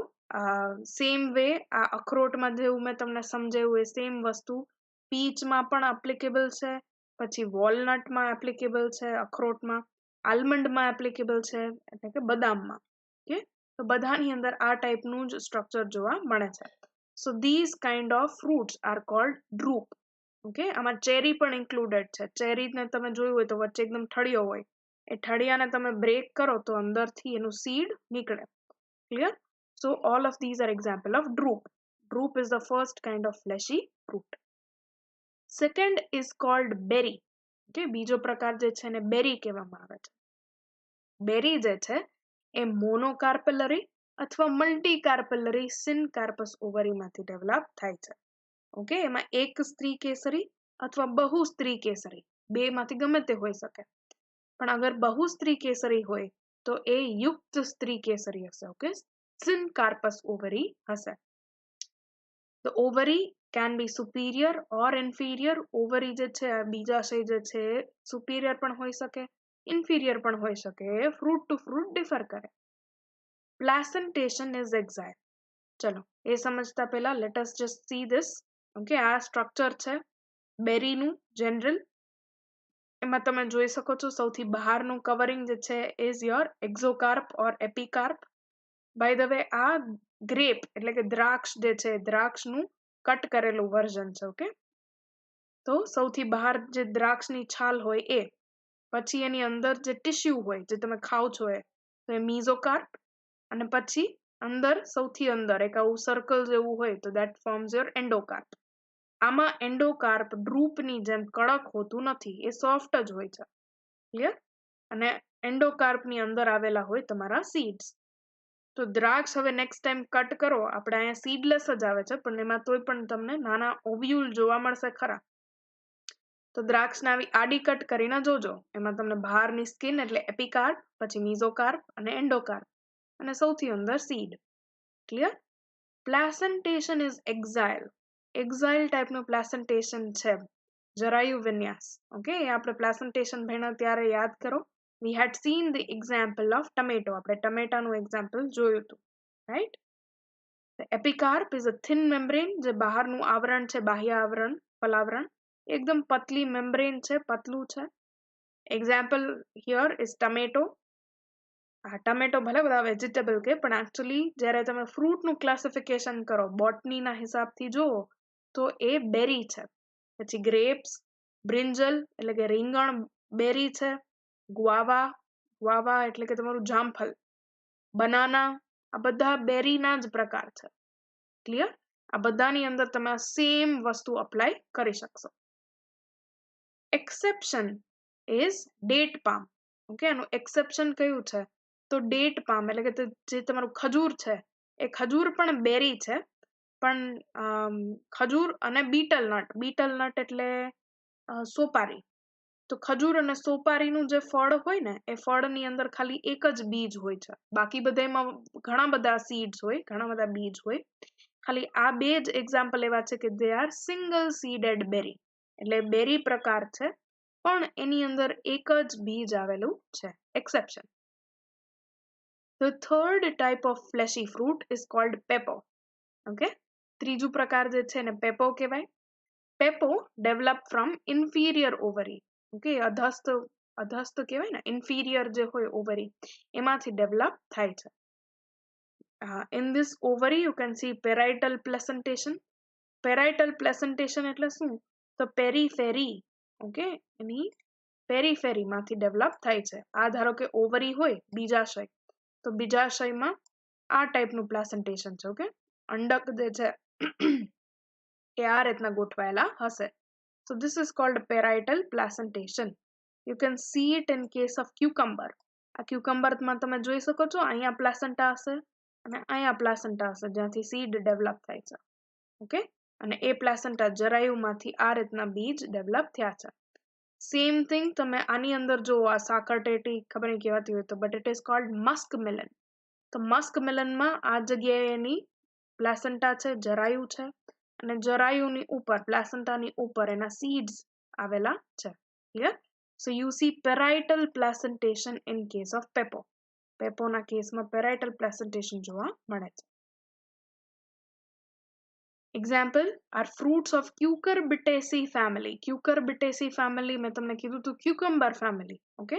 સેમ વે આ અખરોટમાં જેવું મેં તમને સમજાવ્યું એ સેમ વસ્તુ પીચમાં પણ એપ્લિકેબલ છે, પછી વોલનટમાં એપ્લિકેબલ છે, અખરોટમાં, આલ્મંડમાં એપ્લિકેબલ છે, એટલે કે બદામમાં. ઓકે, તો બધાની અંદર આ ટાઈપનું જ સ્ટ્રક્ચર જોવા મળે છે. So these kind of fruits are called drupe. Okay, આમાં ચેરી પણ ઇન્ક્લુડેડ છે. ચેરીને તમે જોયું હોય તો વચ્ચે એકદમ ઠળિયો હોય, એ ઠળિયાને તમે બ્રેક કરો તો અંદરથી એનું સીડ નીકળે. Clear? So all of these are example of drupe. Drupe is the first kind of fleshy fruit. Second is called berry. Okay, બીજો પ્રકાર જે છે એને બેરી કહેવામાં આવે છે. બેરી જે છે એ મોનોકાર્પેલરી અથવા મલ્ટીકાર્પેલરી સિનકાર્પસ ઓવરીમાંથી ડેવલપ થાય છે. ઓકે, એમાં એક સ્ત્રી કેસરી અથવા બહુ સ્ત્રી કેસરી બેમાંથી ગમે તે હોઈ શકે. પણ અગર બહુ સ્ત્રી કેસરી હોય તો એ યુક્ત સ્ત્રી કેસરી હશે. ઓકે, syncarpus ovary હશે. The ovary can be superior or inferior. ovary જે છે બીજાશય જે છે superior પણ હોઈ શકે, inferior પણ હોઈ શકે. fruit to fruit differ કરે. Placentation is exile. ચલો એ સમજતા પહેલા let us just see this. Okay, આ સ્ટ્રક્ચર છે બેરીનું જનરલ. એમાં તમે જોઈ શકો છો સૌથી બહારનું કવરિંગ જે છે is your exocarp or epicarp. By the way આ ગ્રેપ એટલે કે દ્રાક્ષ જે છે દ્રાક્ષનું કટ કરેલું વર્ઝન છે. ઓકે, તો સૌથી બહાર જે દ્રાક્ષની છાલ હોય એ, પછી એની અંદર જે ટિશ્યુ હોય જે તમે ખાઓ છો એ, તો એ મીઝોકાર્પ, અને પછી અંદર સૌથી અંદર એક આવું સર્કલ જેવું હોય તો that forms your endocarp. આમાં એન્ડોકાર્પ ડ્રૂપની જેમ કડક હોતું નથી, એ સોફ્ટ જ હોય છે. ક્લિયર? અને એન્ડોકાર્પની અંદર આવેલા હોય તમારા સીડ્સ. તો દ્રાક્ષ હવે નેક્સ્ટ ટાઈમ કટ કરો, આપણે અહીંયા સીડલેસ જ આવે છે પણ એમાં તોય પણ તમને નાના ઓવ્યુલ જોવા મળશે ખરા. તો દ્રાક્ષને આવી આડી કટ કરીને જોજો, એમાં તમને બહારની સ્કિન એટલે એપિકાર્પ, પછી મીઝોકાર્પ અને એન્ડોકાર્પ, અને સૌથી અંદર સીડ. ક્લિયર? પ્લાસન્ટેશન ઇઝ એક્ઝાઇલ. એક્ઝાઇલ ટાઈપનું પ્લાસન્ટેશન છે જરાયુ વિન્યાસ. ઓકે, આપણે પ્લાસન્ટેશન ભણ્યા ત્યારે યાદ કરો. We had seen the example of tomato. આપણે ટમેટાનું એક્ઝામ્પલ જોયું હતું, right? The epicarp is a thin membrane. જે બહારનું આવરણ છે, બાહ્ય આવરણ, પલાવરણ, એકદમ પતલી મેમ્બ્રેન છે, પતલું છે. Example here is tomato. Tomato ભલે બધા વેજીટેબલ કે, પણ એકચ્યુઅલી જ્યારે તમે ફ્રૂટનું ક્લાસિફિકેશન કરો બોટનીના હિસાબથી જુઓ તો એ બેરી છે. પછી ગ્રેપ્સ, બ્રિંજલ એટલે કે રીંગણ બેરી છે, ગુઆવા, ગુઆવા એટલે કે તમારું જામફળ, બનાના, આ બધા બેરીના જ પ્રકાર છે. ક્લિયર? આ બધાની અંદર તમે સેમ વસ્તુ અપ્લાય કરી શકશો. Exception is date palm. Okay, આનું એક્સેપ્શન કયું છે તો ડેટ પામ એટલે કે જે તમારું ખજૂર છે એ ખજૂર પણ બેરી છે, પણ ખજૂર અને બીટલ નટ એટલે સોપારી. તો ખજૂર અને સોપારીનું જે ફળ હોય ને એ ફળની અંદર ખાલી એક જ બીજ હોય છે, બાકી બધામાં ઘણા બધા સીડ્સ હોય, ઘણા બધા બીજ હોય. ખાલી આ બે જ એક્ઝામ્પલ એવા છે કે દે આર સિંગલ સીડેડ બેરી, એટલે બેરી પ્રકાર છે પણ એની અંદર એક જ બીજ આવેલું છે. Exception. The third type of fleshy fruit is called pepo. Okay, ત્રીજું પ્રકાર જે છે ને પેપો કહેવાય. પેપો ડેવલપ ફ્રોમ ઇન્ફિરિયર ઓવરી. ઓકે, અધસ્ત કહેવાય ને, ઇન્ફિરિયર જે હોય ઓવરી એમાંથી ડેવલપ થાય છે. In this ovary you can see parietal placentation. Parietal placentation એટલે શું? તો પેરીફેરી. ઓકે, એની પેરીફેરીમાંથી ડેવલપ થાય છે. આ ધારો કે ઓવરી હોય બીજાશય, તો બીજાશયમાં આ ટાઈપનું પ્લાસન્ટેશન છે. ઓકે, અંડક જે છે એ આ રીતના ગોઠવાયેલા હશે. So this is called parietal placentation. You can see it in case of cucumber. આ cucumberમાં તમે જોઈ શકો છો અહીંયા પ્લાસન્ટા હશે અને અહીંયા પ્લાસન્ટા હશે જ્યાંથી સીડ ડેવલપ થાય છે. ઓકે, અને એ પ્લાસન્ટા જરાયુમાંથી આ રીતના બીજ ડેવલપ થયા છે. સેમ થિંગ તમે આની અંદર જો આ સાકરટેટી ખબર નહીં કહેવાતી હોય તો, but it is called Musk melon. તો મસ્ક મેલનમાં આ જગ્યાએ એની પ્લાસન્ટા છે, જરાયુ છે, અને જરાયુની ઉપર પ્લાસન્ટાની ઉપર એના સીડ્સ આવેલા છે. Clear? So you see parietal placentation in case of pepo. પેપોના કેસમાં પેરાઇટલ પ્લાસન્ટેશન જોવા મળે છે. Example are fruits of Cucurbitaceae family. Cucurbitaceae family મેં તમને કીધું હતું cucumber family. ઓકે,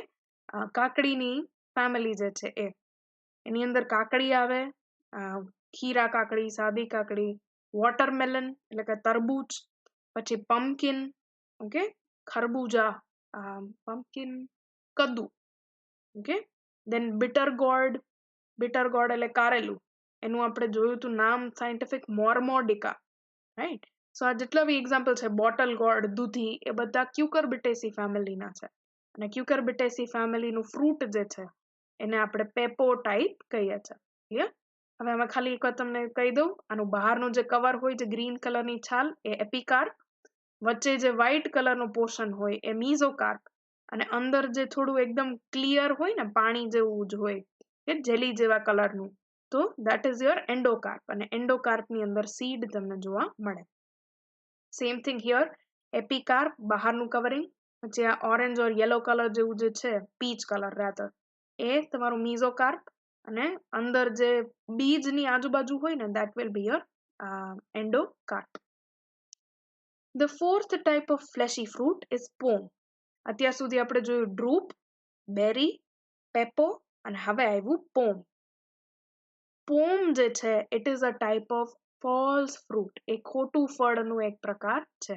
કાકડીની ફેમિલી જે છે એની અંદર કાકડી આવે, ખીરા કાકડી, સાદી કાકડી, વોટરમેલન એટલે કે તરબૂચ, પછી પમ્પકિન, ઓકે, ખરબૂજા, પમ્પકિન, કદ્દુ, ઓકે, દેન bitter gourd એટલે કારેલું, એનું આપણે જોયું હતું નામ સાયન્ટિફિક મોર્મોડિકા, રાઈટ. સો આ જેટલા બી એક્ઝામ્પલ છે, બોટલ ગોર્ડ, દૂધી, એ બધા ક્યુકરબિટેસી ફેમિલીના છે. અને ક્યુકરબિટેસી ફેમિલીનું ફ્રૂટ જે છે એને આપણે પેપો ટાઈપ કહીએ છીએ. ક્લિયર? હવે આમાં ખાલી એક વાર તમને કહી દઉં, આનું બહારનું જે કવર હોય છે ગ્રીન કલરની છાલ એ એપિકાર્પ, વચ્ચે જે વ્હાઇટ કલરનું પોર્શન હોય એ મીઝોકાર્પ, અને અંદર જે થોડું એકદમ ક્લિયર હોય ને પાણી જેવું જ હોય કે જેલી જેવા કલરનું, તો that is your endocarp, અને એન્ડોકાર્પની અંદર સીડ તમને જોવા મળે. સેમ થિંગ હિયર, એપિકાર્પ બહારનું કવરિંગ, પછી આ ઓરેન્જ ઓર યલો કલર જેવું જે છે, પીચ કલર રાધર, એ તમારું મીઝોકાર્પ, અને અંદર જે બીજની આજુબાજુ હોય ને that will be your endocarp. The fourth type of fleshy fruit is pome. અત્યાર સુધી આપણે જોયું ડ્રૂપ, બેરી, પેપો, અને હવે આવ્યું પોમ. પોમ જે છે it is a type of false fruit. એ ખોટું ફળનું એક પ્રકાર છે.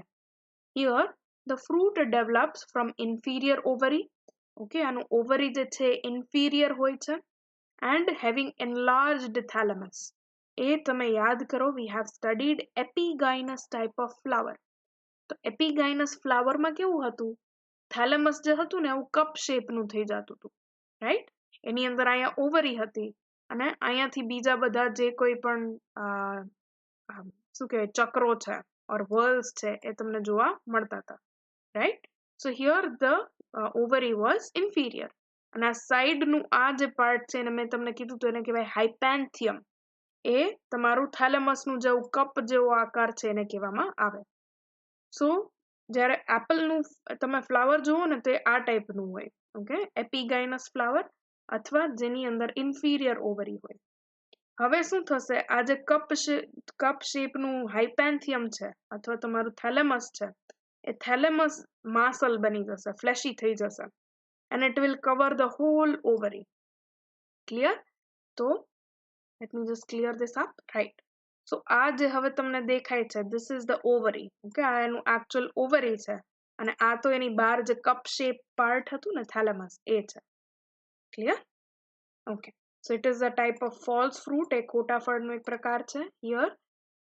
Here the fruit develops from inferior ovary. Okay, આનું ઓવરી જે છે ઇન્ફિરિયર હોય છે, and having enlarged thalamus. એ તમે યાદ કરો, we have studied epigynous type of flower. તો એપિગાઇનસ ફ્લાવરમાં કેવું હતું, થેલેમસ જે હતું ને એવું કપ શેપનું થઈ જતું હતું, રાઈટ. એની અંદર અહીંયા ઓવરી હતી, અને અહીંયાથી બીજા બધા જે કોઈ પણ શું કહેવાય ચક્રો છે ઓર વર્લ્સ છે એ તમને જોવા મળતા હતા, right. So here the ovary was inferior, અને આ સાઈડનું આ જે પાર્ટ છે એને મેં તમને કીધું તો એને કહેવાય હાઇપેન્થિયમ. એ તમારું થેલેમસનું જેવું કપ જેવો આકાર છે એને કહેવામાં આવે. સો જ્યારે એપલનું તમે ફ્લાવર જુઓ ને તો આ ટાઈપનું હોય, ઓકે, એપિગાઇનસ ફ્લાવર, અથવા જેની અંદર ઇન્ફિરિયર ઓવરી હોય. હવે શું થશે, આ જે કપ શેપનું હાઇપેન્થિયમ છે અથવા તમારું થેલેમસ છે, એ થેલેમસ માસલ બની જશે, ફ્લેશી થઈ જશે, and it will cover the whole ovary. Clear? તો let me just clear this up, right. સો આ જે હવે તમને દેખાય છે this is the ovary. Okay, આ એનું actual ovary છે, અને આ તો એની બહાર જે કપ શેપ પાર્ટ હતું ને થેલેમસ એ છે. Clear? Okay, so it is a type of false fruit. એ ખોટા ફળનો એક પ્રકાર છે. Here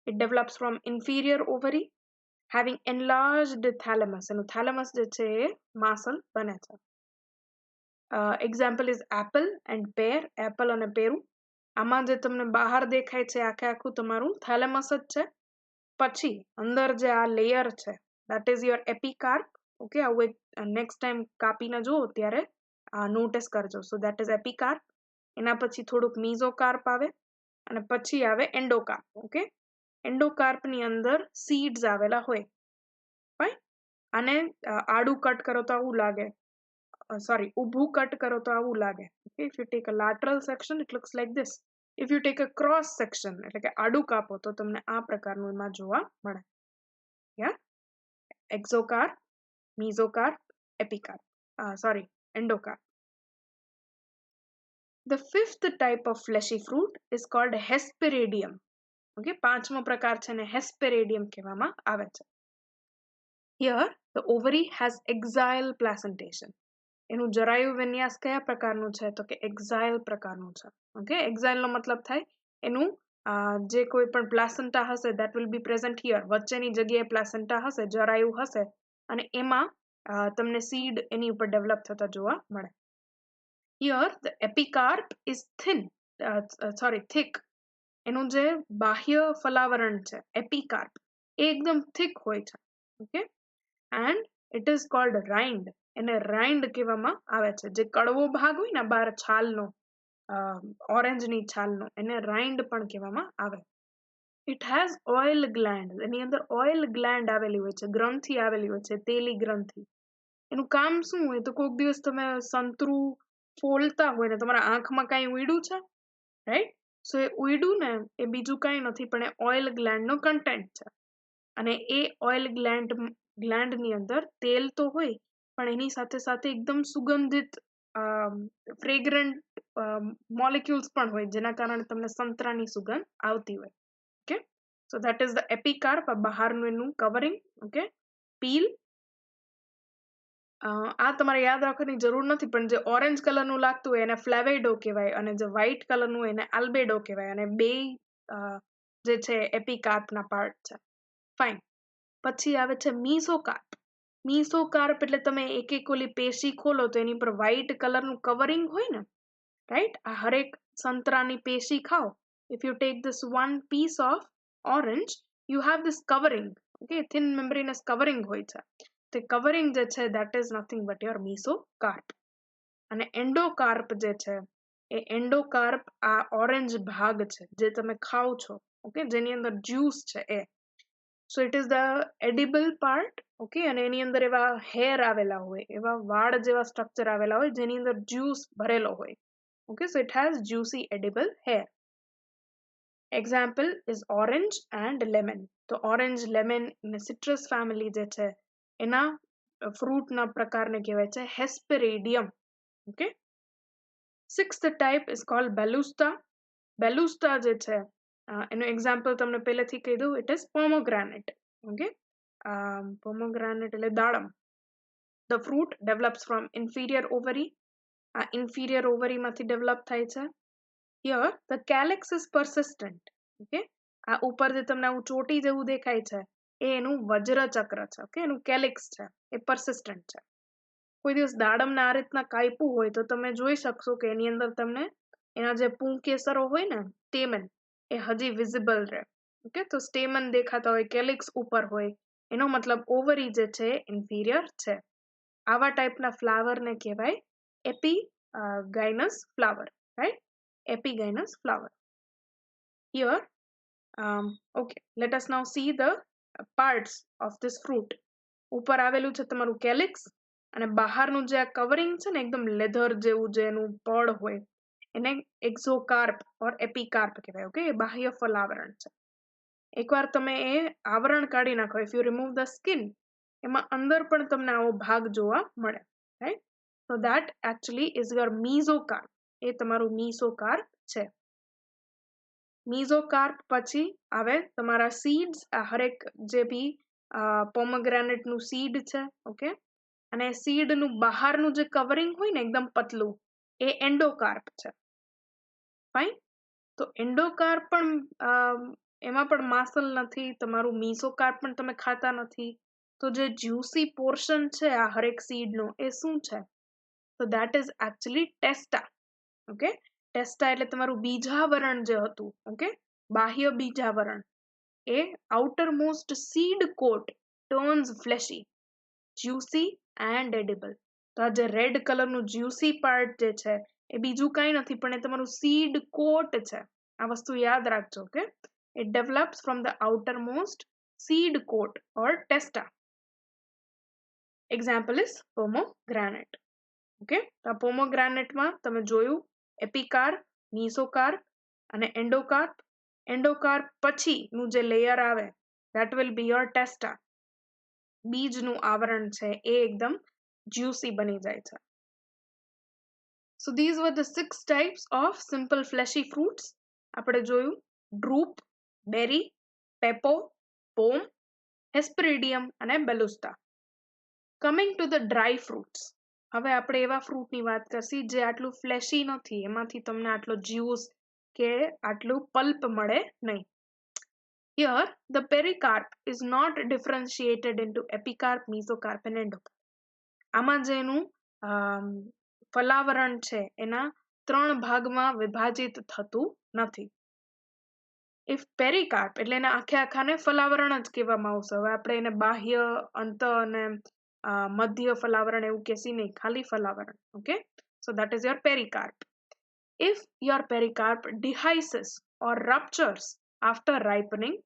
it develops from inferior ovary, having enlarged thalamus. એનું થેલેમસ જે છે એ માસલ બને છે. Example is apple and pear. Apple અને પેરું, આમાં જે તમને બહાર દેખાય છે આખે આખું તમારું થેલેમસ જ છે, પછી અંદર જે આ લેયર છે that is your epicarp. Okay, આવું એક નેક્સ્ટ ટાઈમ કાપીને જુઓ ત્યારે નોટિસ કરજો. સો that is epicarp. એના પછી થોડુંક મીઝોકાર્પ આવે, અને પછી આવે એન્ડોકાર્પ. ઓકે, એન્ડોકાર્પની અંદર સીડ્સ આવેલા હોય, ફાઇન. આને આડું કટ કરો તો આવું લાગે, સોરી ઊભું કટ કરો તો આવું લાગે. Okay, if you take a lateral section it looks like this. If you take a cross section એટલે કે આડું કાપો તો તમને આ પ્રકારનું એમાં જોવા મળે. Yeah, exocarp, mesocarp, epicarp, sorry, endocarp. The fifth type of fleshy fruit is called hesperadium. Okay, પાંચમો પ્રકાર છે ને hesperadium કહેવામાં આવે છે. Here the ovary has axial placentation. એનું જરાયુ વિન્યાસ કયા પ્રકારનું છે, તો કે એક્ઝાઇલ પ્રકારનું છે. ઓકે, એક્ઝાઇલનો મતલબ થાય એનું જે કોઈ પણ પ્લાસેન્ટા હશે that will be present here. વચ્ચેની જગ્યાએ પ્લાસેન્ટા હશે, જરાયુ હશે, અને એમાં તમને સીડ એની ઉપર ડેવલપ થતા જોવા મળે. Here the epicarp is thick. એનું જે બાહ્ય ફલાવરણ છે એપિકાર્પ એ એકદમ thick હોય છે. Okay, and it is called rind. એને રાઇન્ડ કહેવામાં આવે છે. જે કડવો ભાગ હોય ને બહાર છાલનો, ઓરેન્જની છાલનો, એને રાઇન્ડ પણ કહેવામાં આવે. It has oil gland. એની અંદર ઓઇલ ગ્લેન્ડ આવેલી હોય છે, ગ્રંથિ આવેલી હોય છે, તેલી ગ્રંથિ. એનું કામ શું હોય, તો કોઈક દિવસ તમે સંતરું ફોલતા હોય ને તમારા આંખમાં કાંઈ ઉડ્યું છે, રાઈટ, સો એ ઉયડું ને એ બીજું કાંઈ નથી પણ એ ઓઇલ ગ્લેન્ડનો કન્ટેન્ટ છે અને એ ઓઇલ ગ્લેન્ડની અંદર તેલ તો હોય પણ એની સાથે સાથે એકદમ સુગંધિત ફ્રેગ્રન્ટ મોલિક્યુલ્સ પણ હોય જેના કારણે તમને સંતરાની સુગંધ આવતી હોય okay so that is the epicarp આ બહારનું એનું કવરિંગ ઓકે પીલ આ તમારે યાદ રાખવાની જરૂર નથી પણ જે ઓરેન્જ કલરનું લાગતું હોય એને ફ્લેવેડો કહેવાય અને જે વ્હાઇટ કલરનું એને આલ્બેડો કહેવાય અને બે જે છે એપિકાર્પના પાર્ટ છે ફાઇન પછી આવે છે મીસોકાર્પ એટલે તમે એક એક ઓલી પેશી ખોલો તો એની પર વ્હાઇટ કલરનું કવરિંગ હોય ને રાઈટ આ હરેક સંતરાની પેશી ખાઓ if you take this one piece of orange you have this covering okay thin membranous covering હોય છે તે કવરિંગ જે છે that is nothing but your mesocarp અને એન્ડોકાર્પ જે છે એ એન્ડોકાર્પ આ ઓરેન્જ ભાગ છે જે તમે ખાઓ છો ઓકે જેની અંદર જ્યુસ છે એ so it is the edible part okay અને એની અંદર એવા હેર આવેલા હોય એવા વાળ જેવા સ્ટ્રક્ચર આવેલા હોય જેની અંદર જ્યુસ ભરેલો હોય okay so it has juicy edible hair example is orange and lemon તો ઓરેન્જ લેમન અને સિટ્રસ ફેમિલી જે છે એના ફ્રૂટના પ્રકારને કહેવાય છે hesperidium okay sixth type is called balausta જે છે એનું એક્ઝામ્પલ તમને પહેલેથી કહી દઉં it is pomegranate okay pomegranate એટલે દાડમ the fruit develops from inferior ovary આ ઇન્ફિરિયર ઓવરીમાંથી ડેવલપ થાય છે here the calyx is persistent okay આ ઉપર જે તમને આવું ચોટી જેવું દેખાય છે એ એનું વજ્રચક્ર છે ઓકે એનું કેલેક્સ છે એ persistent છે કોઈ દિવસ દાડમને આ રીતના કાપ્યું હોય તો તમે જોઈ શકશો કે એની અંદર તમને એના જે પુંકેસરો હોય ને સ્ટેમન એ હજી વિઝિબલ રહે ઓકે તો સ્ટેમન દેખાતા હોય કેલિક્સ ઉપર હોય એનો મતલબ ઓવરી જે છે ઇન્ફિરિયર છે આવા ટાઈપના ફ્લાવરને કહેવાય epigynous flower right epigynous flower here okay let us now see the parts of this fruit ઉપર આવેલું છે તમારું કેલિક્સ અને બહારનું જે આ કવરિંગ છે ને એકદમ લેધર જેવું જે એનું પડ હોય એને એક્ઝોકાર્પ ઓર એપિકાર્પ કહેવાય ઓકે એ બાહ્ય ફલાવરણ છે એકવાર તમે એ આવરણ કાઢી નાખો if you remove the skin એમાં અંદર પણ તમને આવો ભાગ જોવા મળે right so that actually is your mesocarp એ તમારું મીઝોકાર્પ છે મીઝોકાર્પ પછી આવે તમારા સીડ્સ આ હરેક જે બી પોમોગ્રેનેટનું સીડ છે ઓકે અને સીડનું બહારનું જે કવરિંગ હોય ને એકદમ પતલું એ એન્ડોકાર્પ છે ફાઇન તો એન્ડોકાર્પ પણ એમાં પણ માસલ નથી તમારું મીસોકાર્પ પણ તમે ખાતા નથી તો જે જ્યુસી પોર્શન છે આ હરેક સીડનો એ શું છે તો that is actually testa okay testa એટલે તમારું બીજાવરણ જે હતું ઓકે બાહ્ય બીજાવરણ એ outermost seed coat turns fleshy juicy and edible તો આ જે રેડ કલરનું જ્યુસી પાર્ટ જે છે એ બીજું કાંઈ નથી પણ એ તમારું સીડ કોટ છે આ વસ્તુ યાદ રાખજો કે it develops from the outermost seed coat or testa example is pomegranate okay તો pomegranate માં તમે જોયું એપિકાર્પ મીસોકાર્પ અને એન્ડોકાર્પ પછી નું જે લેયર આવે that will be your testa બીજનું આવરણ છે એ એકદમ જ્યુસી બની જાય છે so these were the 6 types of simple fleshy fruits આપણે જોયું ડ્રૂપ બેરી પેપો પોમ હેસ્પેરિડિયમ અને balausta coming to the dry fruits હવે આપણે એવા ફ્રૂટની વાત કરશી જે આટલું ફ્લેશી નથી એમાંથી તમને આટલો જ્યુસ કે આટલું પલ્પ મળે નહીં here the pericarp is not differentiated into epicarp mesocarp and endocarp આમાં જે એનું ફલાવરણ છે એના 3 ભાગમાં વિભાજિત થતું નથી ઇફ પેરિકાર્પ એટલે એને આખાને ફલાવરણ જ કહેવામાં આવશે હવે આપણે એને બાહ્ય અંત અને મધ્ય ફલાવરણ એવું કહેશી નહીં ખાલી ફલાવરણ okay so that is your pericarp if your pericarp dehisces or ruptures after ripening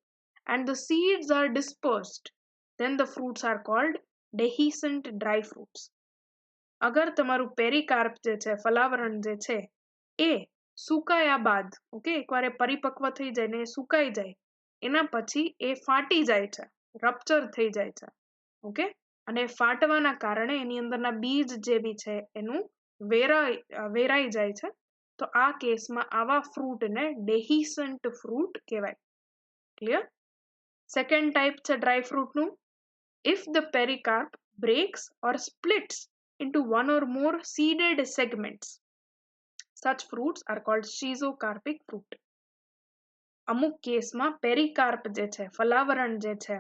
and the seeds are dispersed then the fruits are called dehiscent dry fruits અગર તમારું પેરિકાર્પ જે છે ફલાવરણ જે છે એ સુકાયા બાદ ઓકે એકવાર એ પરિપક્વ થઈ જાય ને એ સુકાઈ જાય એના પછી એ ફાટી જાય છે રપ્ચર થઈ જાય છે ઓકે અને ફાટવાના કારણે એની અંદરના બીજ જે બી છે એનું વેરાઈ જાય છે તો આ કેસમાં આવા ફ્રૂટને ડેહિસન્ટ ફ્રૂટ કહેવાય ક્લિયર સેકન્ડ ટાઈપ છે dry ફ્રૂટનું if the pericarp breaks or splits into one or more seeded segments such fruits are called schizocarpic fruit અમુક કેસમાં પેરિકાર્પ જે છે ફલાવરણ જે છે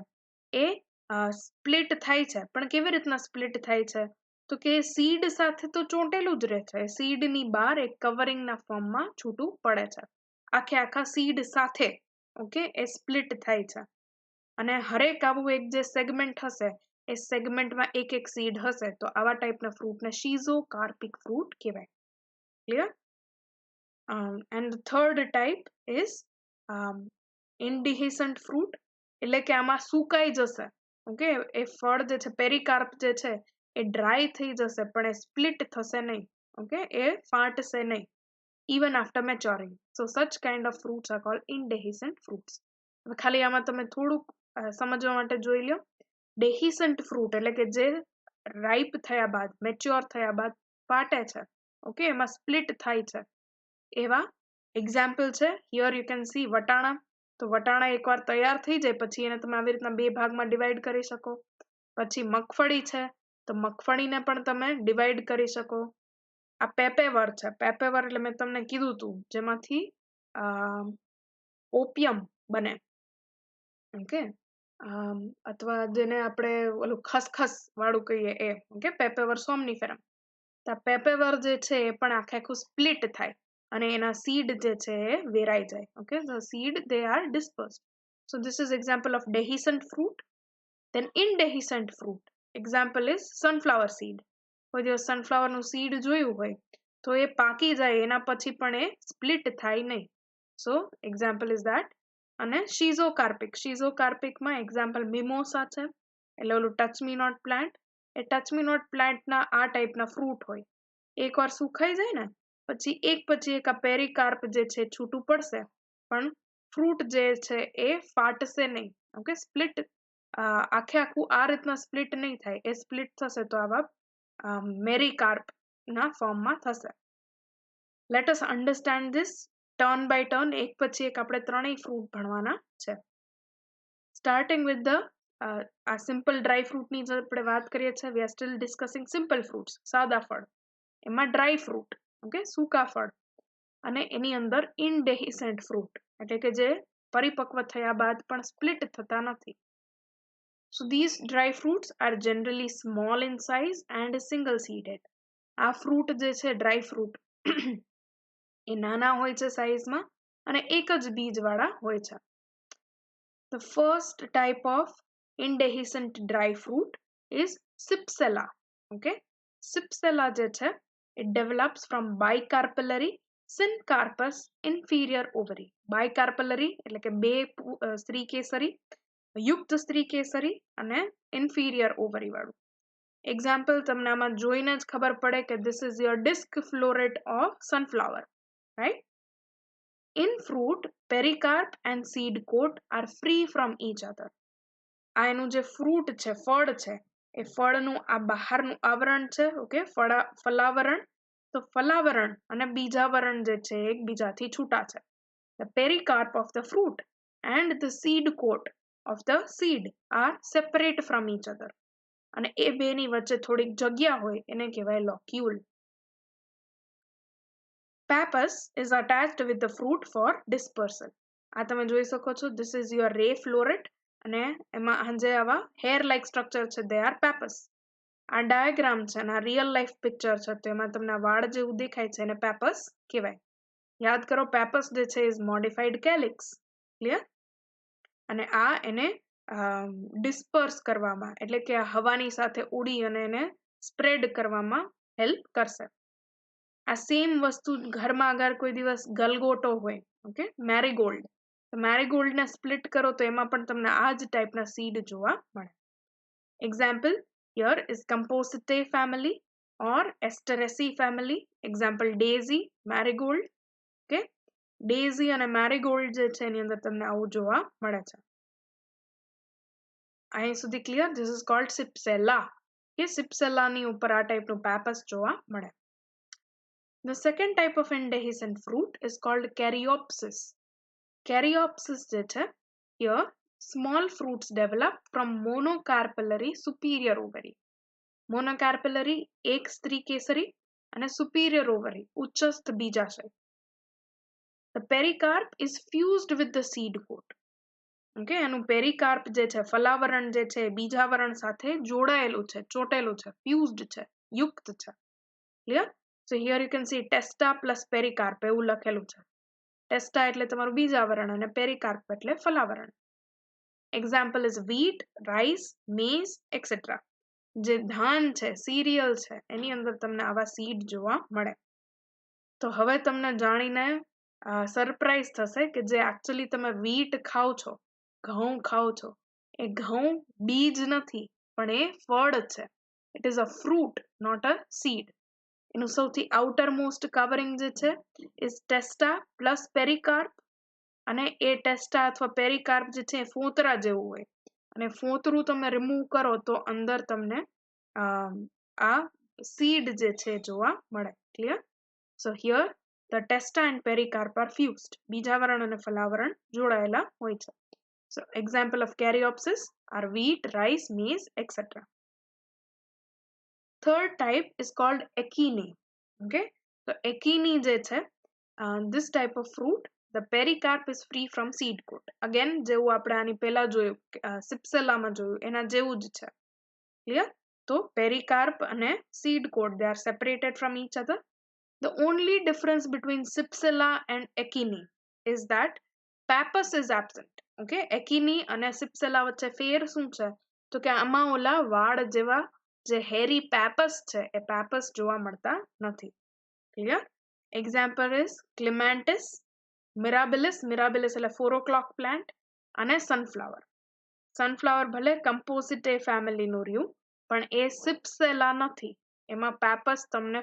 એ સ્પ્લિટ થાય છે પણ કેવી રીતના સ્પ્લિટ થાય છે તો કે સીડ સાથે તો ચોંટેલું જ રહે છે સીડની બહાર એક કવરિંગના ફોર્મમાં છૂટું પડે છે આખા સીડ સાથે ઓકે એ સ્પ્લિટ થાય છે અને હરેક આવું એક જે સેગમેન્ટ હશે એ સેગમેન્ટમાં એક સીડ હશે તો આવા ટાઈપના ફ્રૂટને શીઝોકાર્પિક ફ્રૂટ કહેવાય clear and third type is indehiscent fruit એટલે કે આમાં સુકાઈ જશે ઓકે એ ફળ જે છે પેરિકાર્પ જે છે એ ડ્રાય થઈ જશે પણ એ સ્પ્લિટ થશે નહીં ઓકે એ ફાટશે નહીં even after maturing so such kind of fruits are called indehiscent fruits હવે ખાલી આમાં તમે થોડુંક સમજવા માટે જોઈ લો ડેહિસન્ટ ફ્રૂટ એટલે કે જે રાઈપ થયા બાદ મેચ્યોર થયા બાદ ફાટે છે ઓકે એમાં સ્પ્લિટ થાય છે એવા એક્ઝામ્પલ છે હિયર યુ કેન સી વટાણા તો વટાણા એકવાર તૈયાર થઈ જાય પછી એને તમે આવી રીતના બે ભાગમાં ડિવાઈડ કરી શકો પછી મગફળી છે તો મગફળીને પણ તમે ડિવાઈડ કરી શકો આ પેપેવર છે પેપેવર એટલે મેં તમને કીધું હતું જેમાંથી ઓપિયમ બને ઓકે અથવા જેને આપણે ઓલું ખસખસ વાળું કહીએ એ ઓકે પેપેવર સોમનીફેરમ તો આ પેપેવર જે છે એ પણ આખું સ્પ્લિટ થાય અને એના સીડ જે છે એ વેરાઈ જાય okay the seed they are dispersed so this is example of dehiscent fruit then indehiscent fruit example is sunflower seed કોઈ દિવસ સનફ્લાવરનું સીડ જોયું હોય તો એ પાકી જાય એના પછી પણ એ સ્પ્લિટ થાય નહીં સો એક્ઝામ્પલ ઇઝ ધેટ અને શીઝોકાર્પિકમાં એક્ઝામ્પલ મિમોસા છે એટલે ઓલું ટચ મી નોટ પ્લાન્ટ એ ટચ મી નોટ પ્લાન્ટના આ ટાઈપના ફ્રૂટ હોય એકવાર સુકાઈ જાય ને પછી એક આ પેરિકાર્પ જે છે છૂટું પડશે પણ ફ્રૂટ જે છે એ ફાટશે નહીં ઓકે સ્પ્લિટ આખું આ રીતના સ્પ્લિટ નહીં થાય એ સ્પ્લિટ થશે તો આવા મેરીકાર્પના ફોર્મમાં થશે let us understand this turn by turn એક પછી એક આપણે ત્રણેય ફ્રૂટ ભણવાના છે સ્ટાર્ટિંગ વિથ ધ આ સિમ્પલ ડ્રાય ફ્રૂટની જે આપણે વાત કરીએ છીએ we are still discussing simple fruits સાદા ફળ એમાં ડ્રાય ફ્રૂટ ઓકે સૂકા ફળ અને એની અંદર ઇનડેહિસન્ટ ફ્રૂટ એટલે કે જે પરિપક્વ થયા બાદ પણ સ્પ્લિટ થતા નથી So these dry fruits are generally small in size and single seeded. આ ફ્રૂટ જે છે ડ્રાય ફ્રૂટ એ નાના હોય છે સાઈઝમાં અને એક જ બીજવાળા હોય છે The first type of indehiscent dry fruit is Cypsela. Okay? Cypsela જે છે it develops from bicarpellary syncarpous inferior ovary. Bicarpellary એટલે કે બે સ્ત્રીકેસરી યુક્ત સ્ત્રીકેસરી અને ઇન્ફિરિયર ઓવરી વાળું એક્ઝામ્પલ તમને આમાં જોઈને જ ખબર પડે કે this is your disc floret of sunflower right in fruit pericarp and seed coat are free from each other આ એનું જે ફ્રૂટ છે ફળ છે એ ફળનું આ બહારનું આવરણ છે ઓકે ફલાવરણ તો ફલાવરણ અને બીજાવરણ જે છે એકબીજાથી છૂટા છે the pericarp of the fruit and the seed coat of the seed are separate from each other અને એ બેની વચ્ચે થોડીક જગ્યા હોય એને કહેવાય લોક્યુલ pappus is attached with the fruit for dispersal આ તમે જોઈ શકો છો this is your ray floret અને એમાં જે આવા hair like structure છે they are pappus આ ડાયાગ્રામ છે અને આ રિયલ લાઈફ પિક્ચર છે તો એમાં તમને વાળ જેવું દેખાય છે એને પેપસ કહેવાય યાદ કરો પેપસ જે છે ઇઝ મોડિફાઈડ કેલિક્સ ક્લિયર અને આ એને ડિસ્પર્સ કરવામાં એટલે કે હવાની સાથે ઉડી અને એને સ્પ્રેડ કરવામાં હેલ્પ કરશે આ સેમ વસ્તુ ઘરમાં અગર કોઈ દિવસ ગલગોટો હોય ઓકે મેરીગોલ્ડ તો મેરીગોલ્ડને સ્પ્લિટ કરો તો એમાં પણ તમને આ જ ટાઈપના સીડ જોવા મળે example here is Compositae family or Asteraceae family example daisy marigold okay, daisy અને મેરીગોલ્ડ જે છે એની અંદર તમને આવું જોવા મળે છે. અહીં સુધી clear? This is called cypsela. કે સિપ્સેલાની ઉપર આ ટાઈપનું પેપસ જોવા મળે. The second type of indehiscent fruit is called caryopsis. Caryopsis જે છે, here small fruits develop from monocarpellary superior ovary. Monocarpellary એક સ્ત્રી કેસરી અને superior ovary ઉચ્ચસ્થ બીજાશય. The pericarp is fused with the seed coat. Okay, એનું પેરીકાર્પ જે છે, ફલાવરણ જે છે, બીજાવરણ સાથે જોડાયેલું છે, ચોટેલું છે, ફ્યુઝડ છે, યુક્ત છે. Clear? So here you can see testa plus pericarp એવું લખેલું છે. ટેસ્ટા એટલે તમારું બીજાવરણ અને પેરીકાર્પ એટલે ફલાવરણ. Example is wheat, rice, maize, etc. જે ધાન છે, સિરિયલ છે, એની અંદર તમને આવા સીડ જોવા મળે. તો હવે તમને જાણીને સરપ્રાઈઝ થશે કે જે એકચ્યુઅલી તમે wheat ખાઓ છો, ઘઉં ખાઓ છો, એ ઘઉં બીજ નથી પણ એ ફળ છે. It is a fruit, not a seed. એનું સૌથી આઉટર મોસ્ટ કવરિંગ જે છે ઇઝ ટેસ્ટા પ્લસ પેરીકાર્પ, અને એ ટેસ્ટા અથવા પેરીકાર્પ જે છે એ ફોતરા જેવું હોય, અને ફોતરું તમે રિમૂવ કરો તો અંદર તમને આ સીડ જે છે જોવા મળે. Clear? So here the testa and pericarp are fused. બીજાવરણ અને ફલાવરણ જોડાયેલા હોય છે. So example of caryopsis are wheat, rice, maize, etc. Third type is called echini. Okay, so echini je છે, this type of fruit, the pericarp is free from seed coat. Again જેવું આપણે આની પહેલા જોયું, સિપ્સેલામાં જોયું એના જેવું જ છે. Clear? તો pericarp અને seed coat, they are separated from each other. The only difference between Sipsela and echini is that pappus is absent. Okay, echini અને Sipsela વચ્ચે ફેર શું છે? તો કે આમાં ઓલા વાળ જેવા જે હેરી પેપસ છે એ પેપસ જોવા મળતા નથી. ક્લિયર? એક્ઝામ્પલ ઇઝ ક્લિમેન્ટિસ, મિરાબિલિસ, મિરાબિલિસ એટલે 4 o'clock પ્લાન્ટ, અને સનફ્લાવર. સનફ્લાવર ભલે કંપોસિટે ફેમિલીનું રહ્યું પણ એ સિપ્સેલા નથી, એમાં પેપસ તમને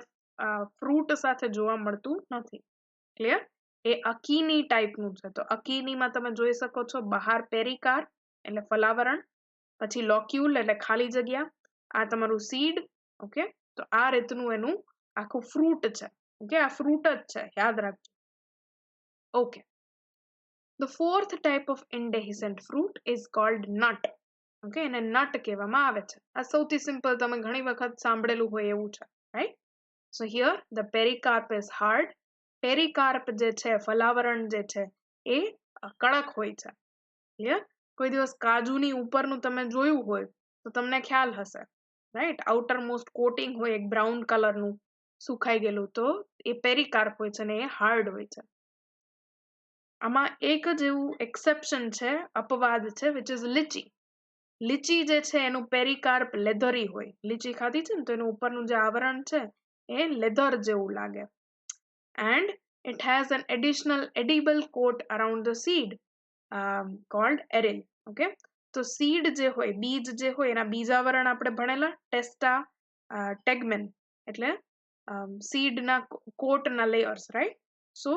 ફ્રૂટ સાથે જોવા મળતું નથી. ક્લિયર? એ અકીની ટાઈપનું છે. તો અકીનીમાં તમે જોઈ શકો છો બહાર પેરીકાર્પ એટલે ફલાવરણ, પછી લોક્યુલ એટલે ખાલી જગ્યા, આ તમારું સીડ. ઓકે, તો આ રીતનું એનું આખું ફ્રૂટ છે. ઓકે, આ ફ્રૂટ જ છે, યાદ રાખજો. Okay, the fourth type of indehiscent fruit is called nut. Okay, એને નટ કહેવામાં આવે છે. આ સૌથી સિમ્પલ, તમે ઘણી વખત સાંભળેલું હોય એવું છે, right? So here the pericarp is hard. પેરીકાર્પ જે છે, ફલાવરણ જે છે એ કડક હોય છે. ક્લિયર? કોઈ દિવસ કાજુની ઉપરનું તમે જોયું હોય તો તમને ખ્યાલ હશે, રાઈટ? આઉટર મોસ્ટ કોટિંગ હોય એક બ્રાઉન કલરનું સુકાઈ ગયેલું, તો એ પેરીકાર્પ હોય છે અને એ હાર્ડ હોય છે. આમાં એક જ એવું એક્સેપ્શન છે, અપવાદ છે, વિચ ઇઝ લીચી. લીચી જે છે એનું પેરીકાર્પ લેધરી હોય. લીચી ખાધી છે ને તો એનું ઉપરનું જે આવરણ છે એ લેધર જેવું લાગે. And it has an additional edible coat around the seed called eril. Okay, તો seed જે હોય, બીજ જે હોય, એના બીજાવરણ આપણે ભણેલા ટેસ્ટા, ટેગમેન એટલે seedના કોટના લેયર્સ, રાઈટ? સો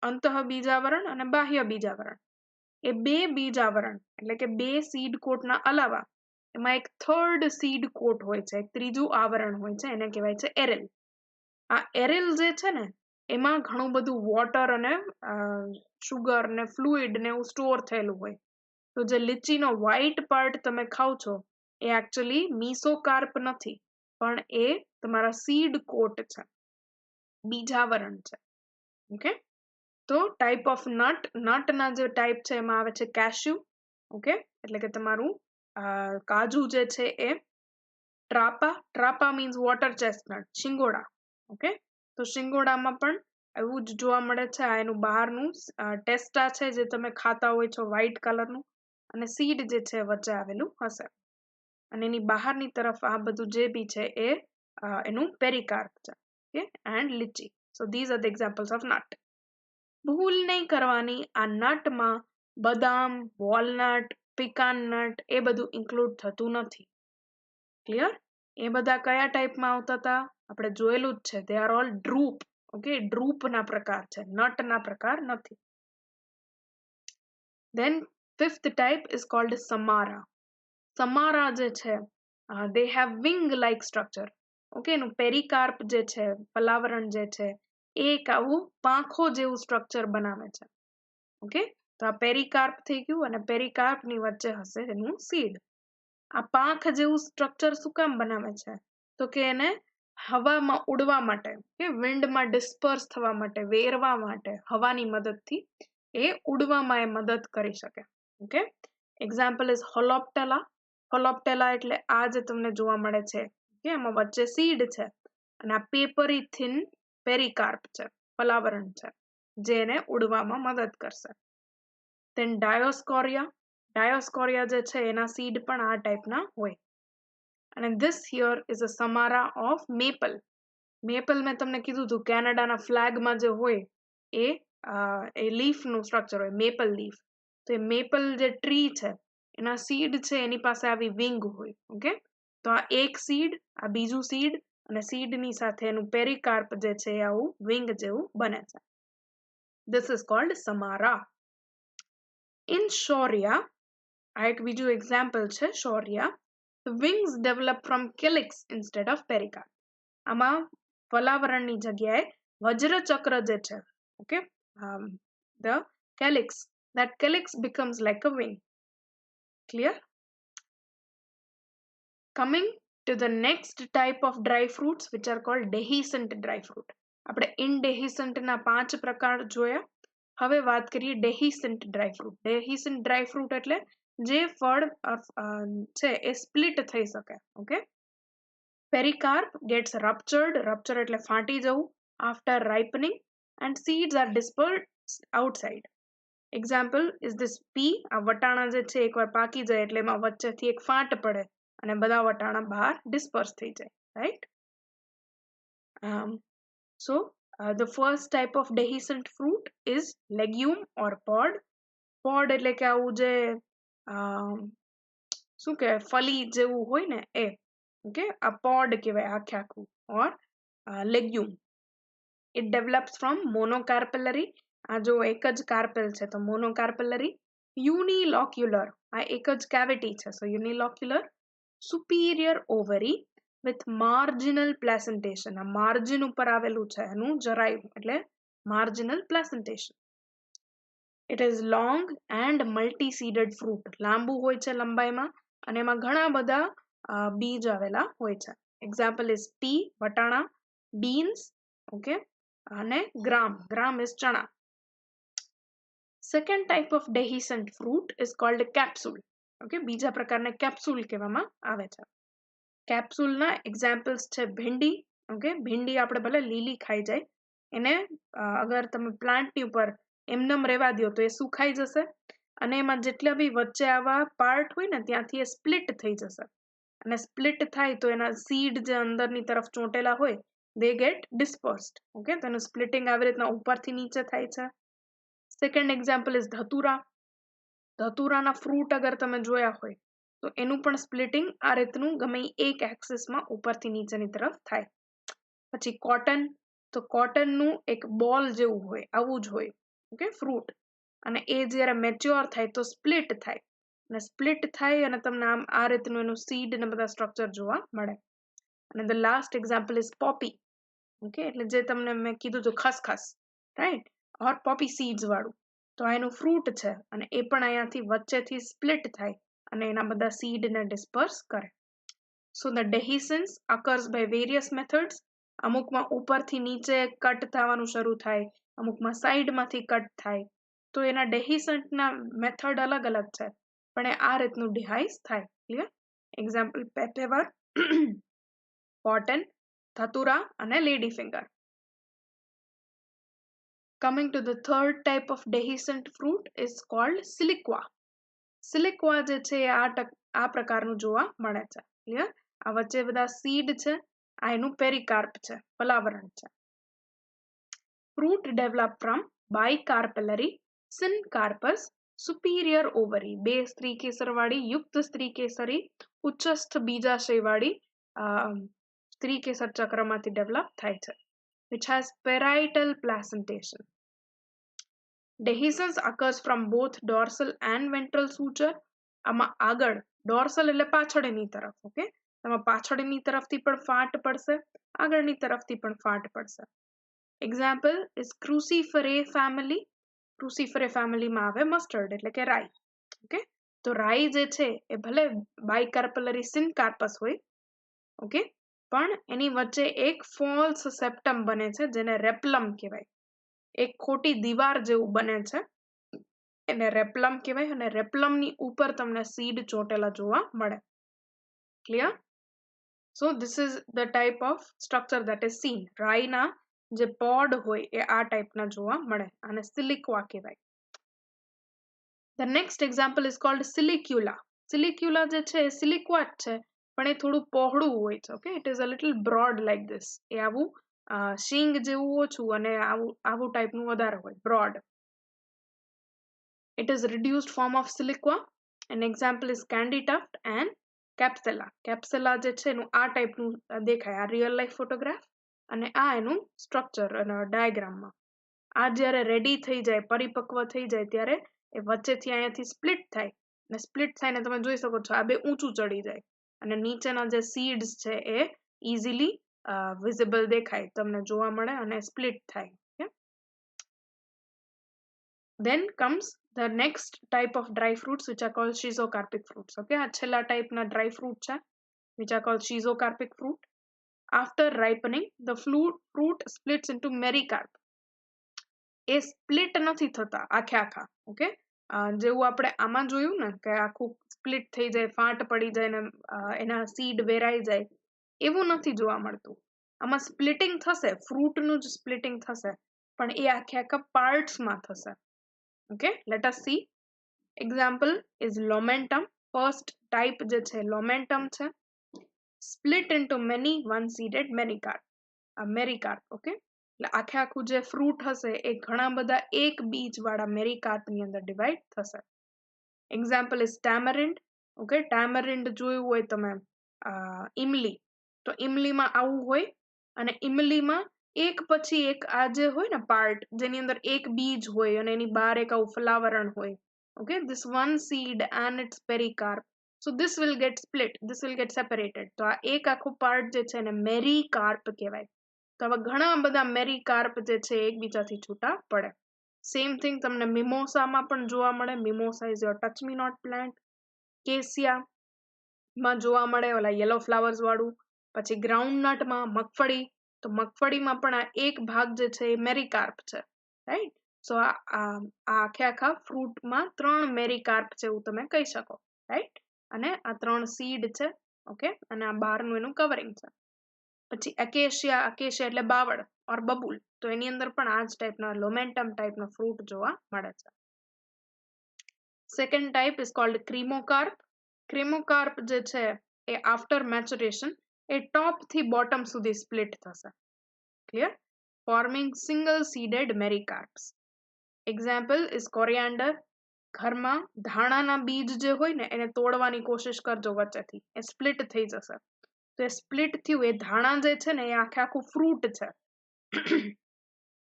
અંતઃ બીજાવરણ અને બાહ્ય બીજાવરણ, એ બે બીજાવરણ એટલે કે બે સીડ કોટના અલાવા એમાં એક થર્ડ સીડ કોટ હોય છે, એક ત્રીજું આવરણ હોય છે, એને કહેવાય છે એરેલ. આ એરેલ જે છે ને એમાં ઘણું બધું વોટર અને શુગર ને ફ્લુઇડ ને એવું સ્ટોર થયેલું હોય. તો જે લીચીનો વ્હાઇટ પાર્ટ તમે ખાવ છો એ એકચ્યુઅલી મીસોકાર્પ નથી, પણ એ તમારા સીડ કોટ છે, બીજાવરણ છે. ઓકે, તો ટાઈપ ઓફ નટ, નટના જે ટાઈપ છે એમાં આવે છે કેશ્યુ. ઓકે, એટલે કે તમારું કાજુ જે છે એ ટ્રાપા, ટ્રાપા મીન્સ વોટર ચેસ્ટનટ, શિંગોડા. ઓકે, તો શિંગોડામાં પણ એવું જ જોવા મળે છે. આ એનું બહારનું ટેસ્ટા છે જે તમે ખાતા હોય છો વ્હાઈટ કલરનું, અને સીડ જે છે વચ્ચે આવેલું હશે, અને એની બહારની તરફ આ બધું જે બી છે એ એનું પેરીકાર્પ છે. Okay, and lychee. So these are the examples of nut. ભૂલ નહીં કરવાની, આ નટમાં બદામ, વોલનટ, પિકાન નટ એ બધું ઇન્ક્લુડ થતું નથી. ક્લિયર? એ બધા કયા ટાઈપમાં આવતા હતા આપણે જોયેલું જ છે. They are all drupe. Okay, ડ્રૂપના પ્રકાર છે, નટના પ્રકાર નથી. Then fifth type is called Samara. Samara જે છે, they have wing like structure. Okay, એનું પેરિકાર્પ જે છે, પલાવરણ જે છે, એ એક આવું પાંખો જેવું સ્ટ્રક્ચર બનાવે છે. ઓકે, તો આ પેરિકાર્પ થઈ ગયું અને પેરિકાર્પની વચ્ચે હશે એનું સીડ. આ પાંખ જેવું સ્ટ્રક્ચર શું કામ બનાવે છે? તો કે એને હવામાં ઉડવા માટે, કે વિન્ડમાં ડિસ્પર્સ થવા માટે, વેરવા માટે હવાની મદદથી એ ઉડવામાં એ મદદ કરી શકે. Okay, example is holoptelea. Holoptelea એટલે આ જે તમને જોવા મળે છે કે એમાં વચ્ચે સીડ છે અને આ પેપરી થિન પેરિકાર્પ છે, પલાવરણ છે, જે એને ઉડવામાં મદદ કરશે. then ડાયોસ્કોરિયા જે છે એના સીડ પણ આ ટાઈપના હોય. અને this here is a samara of maple. Maple મેં તમને કીધું હતું કેનેડાના ફ્લેગમાં જે હોય એ લીફનું સ્ટ્રક્ચર હોય, મેપલ લીફ. તો એ મેપલ જે ટ્રી છે એના સીડ છે એની પાસે આવી વિંગ હોય. ઓકે, તો આ એક સીડ, આ બીજું સીડ અને સીડની સાથે એનું પેરિકાર્પ જે છે એ આવું વિંગ જેવું બને છે. This is called samara. In shoria, આ એક બીજું એક્ઝામ્પલ છે shoria. The wings develop from calyx instead of pericarp. આમાં પલાવરણની જગ્યાએ વજ્રચક્ર જે છે, okay, the calyx, that calyx becomes like a wing. Clear? Coming to the next type of dry fruits which are called dehiscent dry fruit. આપણે indehiscent ના 5 પ્રકાર જોયા. હવે વાત કરીએ dehiscent dry fruit. Dehiscent dry fruit એટલે જે ફળ છે એ સ્પ્લિટ થઈ શકે. Okay, pericarp gets ruptured, rupture એટલે ફાટી જવું, after ripening, and seeds are dispersed outside. Example is this pea. આ વટાણા જે છે એકવાર પાકી જાય એટલે એમાં વચ્ચેથી એક ફાટ પડે અને બધા વટાણા બહાર ડિસ્પર્સ થઈ જાય, right? So the first type of dehiscent fruit is legume or pod. Pod એટલે કે આવું જે શું કહેવાય, ફલી જેવું હોય ને એ. ઓકે, આ pod કહેવાય આખે આખું, or legume. It develops from monocarpellary. આ જો એક જ કાર્પેલ છે તો મોનોકાર્પેલરી. યુનિલોક્યુલર, આ એક જ કેવિટી છે, so unilocular. superior ovary with marginal placentation. આ માર્જિન ઉપર આવેલું છે એનું જરાયું એટલે marginal placentation. It is long and multi-seeded fruit. લાંબુ હોય છે લંબાઈમાં અને એમાં ઘણા બધા બીજ આવેલા હોય છે. Example is pea, વટાણા, beans, okay, અને gram is ચણા. Second type of dehiscent fruit is called capsule. Okay, બીજા પ્રકારને capsule કહેવામાં આવે છે. કેપ્સ્યુલના એક્ઝામ્પલ્સ છે ભીંડી. ઓકે, ભીંડી આપણે ભલે લીલી ખાઈ જાય, એને અગર તમે પ્લાન્ટની ઉપર એમનેમ રહેવા દો તો એ સુખાઈ જશે અને એમાં જેટલા બી વચ્ચે આવા પાર્ટ હોય ને ત્યાંથી એ સ્પ્લિટ થઈ જશે અને સ્પ્લિટ થાય તો એના સીડ જે અંદરની તરફ ચોંટેલા હોય they get dispersed. ઓકે, તો એનું સ્પ્લિટિંગ આવી રીતના ઉપરથી નીચે થાય છે. Second example is datura. ધતુરાના ફ્રૂટ અગર તમે જોયા હોય તો એનું પણ સ્પ્લિટિંગ આ રીતનું ગમે એક એક્સિસમાં ઉપરથી નીચેની તરફ થાય. પછી કોટન, તો કોટનનું એક બોલ જેવું હોય, આવું જ હોય. ઓકે, ફ્રૂટ, અને એ જ્યારે મેચ્યોર થાય તો સ્પ્લિટ થાય અને સ્પ્લિટ થાય અને તમને આમ આ રીતનું એનું સીડ ને બધા સ્ટ્રક્ચર જોવા મળે. અને the last example is poppy. Okay, એટલે જે તમને મેં કીધું હતું ખસખસ, રાઈટ, ઓર પોપી સીડ્સ વાળું. તો આ એનું ફ્રૂટ છે અને એ પણ અહીંયાથી વચ્ચેથી સ્પ્લિટ થાય અને એના બધા સીડને ડિસ્પર્સ કરે. So the dehiscence occurs by various methods. અમુકમાં ઉપરથી નીચે કટ થવાનું શરૂ થાય, અમુકમાં સાઈડમાંથી કટ થાય. તો એના dehiscentના મેથડ અલગ અલગ છે પણ એ આ રીતનું ડિહાઇસ થાય. ક્લિયર? એક્ઝામ્પલ પેપેવર, કોટન, ધતુરા અને lady finger. Coming to the third type of dehiscent fruit is called siliqua. Siliqua જે છે આ પ્રકારનું જોવા મળે છે. ક્લિયર? આ વચ્ચે બધા સીડ છે, આ એનું પેરિકાર્પ છે, પલાવરણ છે. Fruit develop from bicarpellary syncarpous superior ovary. બે સ્ત્રી કેસરવાળી યુક્ત સ્ત્રી કેસરી ઉચ્ચસ્થ બીજાશયવાળી સ્ત્રી કેસર ચક્રમાંથી ડેવલપ થાય છે. which has parietal placentation. Dehiscence occurs from both dorsal and ventral suture. આમાં આગળ dorsal એટલે પાછળની તરફ, ઓકે? આમાં પાછળની તરફથી પણ ફાટ પડશે, આગળની તરફથી પણ ફાટ પડશે. Example is Cruciferae family. Cruciferae family માં આવે mustard એટલે કે રાઈ. ઓકે? તો રાઈ જે છે એ ભલે bicarpellary syncarpus હોય, ઓકે? પણ એની વચ્ચે એક false septum બને છે જેને રેપ્લમ કહેવાય. એક ખોટી દીવાર જેવું બને છે એને રેપ્લમ કહેવાય અને રેપ્લમની ઉપર તમને સીડ ચોટેલા જોવા મળે. Clear? So this is the type of structure that is seen. રાઈના જે પોડ હોય એ આ ટાઈપના જોવા મળે અને સિલિક્વા કહેવાય. The next example is called silicula. Silicula જે છે એ સિલિક્વા જ છે પણ એ થોડું પહોળું હોય છે. Okay, it is a little broad like this. એ આવું શીંગ જેવું ઓછું અને આવું ટાઈપનું વધારે હોય, broad. It is a reduced form of siliqua. An example is candy tuft and capsella. Capsella જે છે એનું આ ટાઈપનું દેખાય, આ રિયલ લાઈફ ફોટોગ્રાફ અને આ એનું સ્ટ્રક્ચર અને ડાયાગ્રામમાં. આ જ્યારે રેડી થઈ જાય, પરિપક્વ થઈ જાય ત્યારે એ વચ્ચેથી અહીંયાથી સ્પ્લિટ થાય અને સ્પ્લિટ થઈને તમે જોઈ શકો છો આ બે ઊંચું ચડી જાય અને નીચેના જે સીડ્સ છે એ ઇઝીલી વિઝિબલ દેખાય, તમને જોવા મળે અને સ્પ્લિટ થાય. Then comes the next type of dry fruits which are called schizocarpic fruits. Okay, આ છેલ્લા ટાઈપના dry fruit છે which are called schizocarpic fruit. After ripening, the fruit splits into mericarp. A split નથી થતા આખે આખા. Okay, જેવું આપણે આમાં જોયું ને કે આખું સ્પ્લિટ થઈ જાય, ફાટ પડી જાય ને એના સીડ વેરાઈ જાય, એવું નથી જોવા મળતું. આમાં સ્પ્લિટિંગ થશે, ફ્રૂટનું જ સ્પ્લિટિંગ થશે પણ એ આખે આખા પાર્ટ્સમાં થશે. Okay, let us see. Example is Lomentum. First type જે છે Lomentum છે. Split into many one-seeded mericarp. Mericarp, okay? એટલે આખે આખું જે ફ્રૂટ હશે એ ઘણા બધા એક બીજ વાળા મેરીકાર્પની અંદર ડિવાઈડ થશે. Example is Tamarind. Okay, Tamarind જોયું હોય તમે ઇમલી, તો ઇમલીમાં આવું હોય અને ઇમલીમાં એક પછી એક આ જે હોય ને પાર્ટ જેની અંદર એક બીજ હોય અને એની બહાર એક આવું ફલાવરણ હોય. Okay, this one seed and its pericarp, so this will get split, this will get separated. તો આ એક આખું પાર્ટ જે છે એને મેરીકાર્પ કહેવાય. તો આવા ઘણા બધા મેરીકાર્પ જે છે એકબીજાથી છૂટા પડે. સેમ થિંગ તમને મિમોસામાં પણ જોવા મળે. Mimosa is your touch me not plant. કેસિયામાં જોવા મળે ઓલા યલો ફ્લાવર્સ વાળું. પછી ગ્રાઉન્ડનટમાં મગફળી, તો મગફળીમાં પણ આ એક ભાગ જે છે એ મેરીકાર્પ છે, રાઈટ? સો આ આખે આખા ફ્રૂટમાં 3 મેરીકાર્પ છે એવું તમે કહી શકો, રાઈટ? અને આ 3 સીડ છે, ઓકે, અને આ બહારનું એનું કવરિંગ છે. પછી અકેશિયા એટલે બાવળ ઓર બબુલ, તો એની અંદર પણ આ જ ટાઈપના લોમેન્ટમ ટાઈપનો ફ્રૂટ જોવા મળે છે. Second type is called cremocarp. Cremocarp જે છે એ આફ્ટર મેચ્યુરેશન એ ટોપ થી બોટમ સુધી સ્પ્લિટ થશે. Clear? Forming single seeded mericarps. Example is coriander. ઘરમાં ધાણાના બીજ જે હોય ને એને તોડવાની કોશિશ કરજો વચ્ચેથી, એ સ્પ્લિટ થઈ જશે. તો એ સ્પ્લિટ થયું, એ ધાણા જે છે ને એ આખે આખું ફ્રૂટ છે.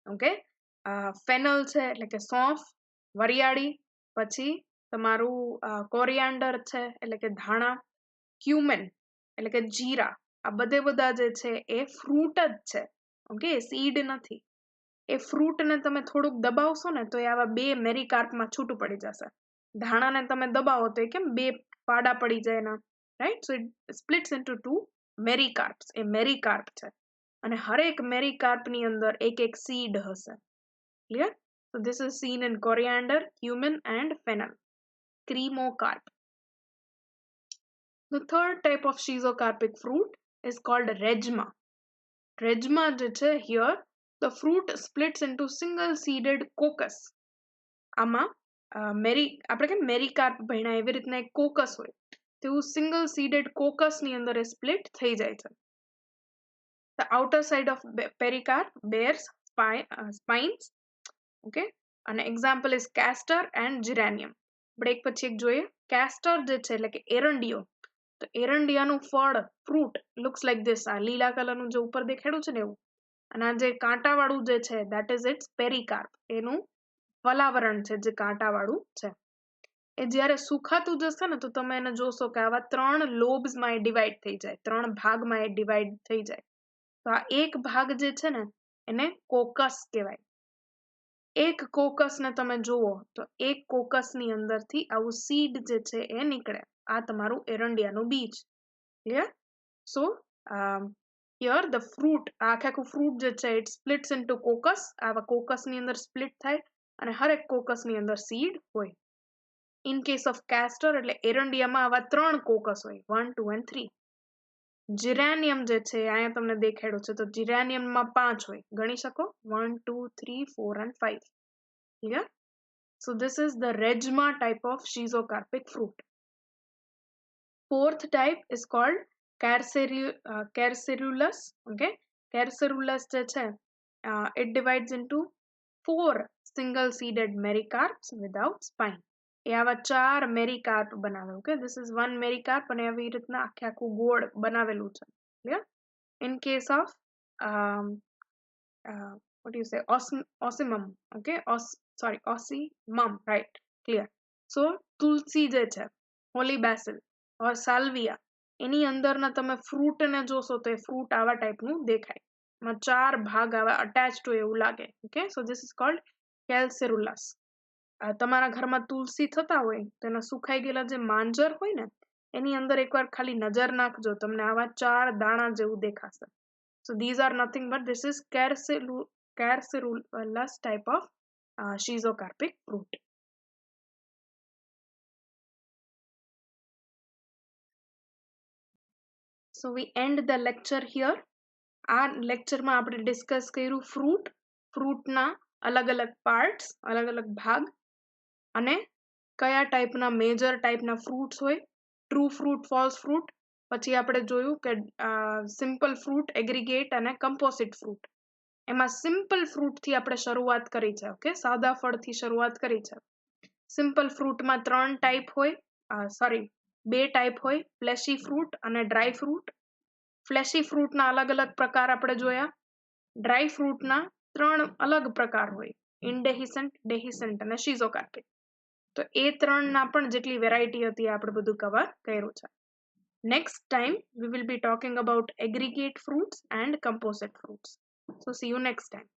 ઓકે, ફેનલ છે એટલે કે સોંફ, વરિયાળી, પછી તમારું કોરિયાન્ડર છે એટલે કે ધાણા, ક્યુમેન એટલે કે જીરા, આ બધા જે છે એ ફ્રૂટ જ છે. ઓકે, સીડ નથી. એ ફ્રૂટને તમે થોડુંક દબાવશો ને તો એ આવા 2 મેરીકાર્પમાં છૂટું પડી જશે. ધાણાને તમે દબાવો તો એ કેમ 2 પાડા પડી જાય એના, right? So it splits into 2 mericarps. એ મેરીકાર્પ છે અને હરેક મેરીકાર્પની અંદર એક એક સીડ હશે. Clear? So this is seen in coriander, cumin and fennel. Cremocarp. The third type of schizocarpic fruit is called regma. Regma જે છે, here the fruit splits into single seeded coccus. આમાં આપણે કેમ મેરીકાર્પ ભણ્યા એવી રીતના એક કોકસ હોય, તેવું સિંગલ સીડેડ કોકસની અંદર એ સ્પ્લિટ થઈ જાય છે. The outer side of pericarp bears spines. Okay, અને example is castor and geranium. આપણે એક પછી એક જોઈએ. castor જે છે એટલે કે એરંડિયો, તો એરંડિયાનું ફળ, ફ્રૂટ લુક્સ લાઈક ધીસ. આ લીલા કલરનું જે ઉપર દેખાડ્યું છે ને એવું. અને આ જે કાંટાવાળું જે છે that is its pericarp. એનું ફલાવરણ છે જે કાંટાવાળું છે. એ જ્યારે સુખાતું જશે ને તો તમે એને જોશો કે આવા 3 લોબ્સમાં એ ડિવાઈડ થઈ જાય, 3 ભાગમાં એ ડિવાઈડ થઈ જાય. તો આ એક ભાગ જે છે ને એને કોકસ કહેવાય. એક કોકસને તમે જુઓ તો એક કોકસની અંદરથી આવું સીડ જે છે એ નીકળે. આ તમારું એરંડિયાનું બીજ. Clear? So here the fruit, આખું ફ્રૂટ જે છે it splits into કોકસ. આવા કોકસની અંદર સ્પ્લિટ થાય અને હરેક કોકસની અંદર સીડ હોય. ઇન કેસ ઓફ કેસ્ટર એટલે એરંડિયામાં આવા 3 કોકસ હોય, 1, 2 and 3. જીરેનિયમ જે છે અહીંયા તમને દેખાડ્યું છે તો જીરેનિયમમાં 5 હોય. ગણી શકો 1, 2, 3, 4 and 5. Clear? So this is the rejma type of schizocarpic fruit. Fourth type is called Carcerulus. Okay, Carcerulus જે છે it divides into 4 single seeded mericarps without spine. એ આવા 4 મેરિકાર્પ બનાવે. ઓકે, this is one મેરિકાર્પ અને આવી રીતના આખું ગોળ બનાવેલું છે. Clear? In case of what do you say, osimum. Okay, osimum, right? Clear? So તુલસી જે છે, હોલી બેસિલ or salvia, એની અંદરના તમે ફ્રૂટને જોશો તો એ ફ્રૂટ આવા ટાઈપનું દેખાય. એમાં 4 ભાગ આવા અટેચ્ડ હોય એવું લાગે. Okay, so this is called Calcerulus. તમારા ઘરમાં તુલસી થતા હોય તો એના સુખાઈ ગયેલા જે માંજર હોય ને એની અંદર એકવાર ખાલી નજર નાખજો, તમને આવા 4 દાણા જેવું દેખાશે. So these are nothing but this is Carcerulus type of schizocarpic fruit. So we end the lecture here. આ લેક્ચરમાં આપણે ડિસ્કસ કર્યું ફ્રૂટના અલગ અલગ પાર્ટ્સ, અલગ અલગ ભાગ અને કયા ટાઈપના મેજર ટાઈપના ફ્રૂટ્સ હોય, ટ્રુ ફ્રૂટ, ફોલ્સ ફ્રૂટ. પછી આપણે જોયું કે સિમ્પલ ફ્રૂટ, એગ્રીગેટ અને કમ્પોઝિટ ફ્રૂટ. એમાં સિમ્પલ ફ્રૂટથી આપણે શરૂઆત કરી છે. ઓકે, સાદા ફળથી શરૂઆત કરી છે. સિમ્પલ ફ્રૂટમાં 3 ટાઈપ હોય, 2 ટાઈપ હોય, ફ્લેશી ફ્રૂટ અને ડ્રાય ફ્રૂટ. ફ્લેશી ફ્રૂટના અલગ અલગ પ્રકાર આપણે જોયા. ડ્રાય ફ્રૂટના 3 અલગ પ્રકાર હોય, ઇનડેહિસન્ટ, ડેહિસન્ટ અને શિઝોકાર્પિક. તો એ 3ના પણ જેટલી વેરાયટી હતી આપણે બધું કવર કર્યું છે. Next time we will be talking about aggregate fruits and composite fruits. So see you next time.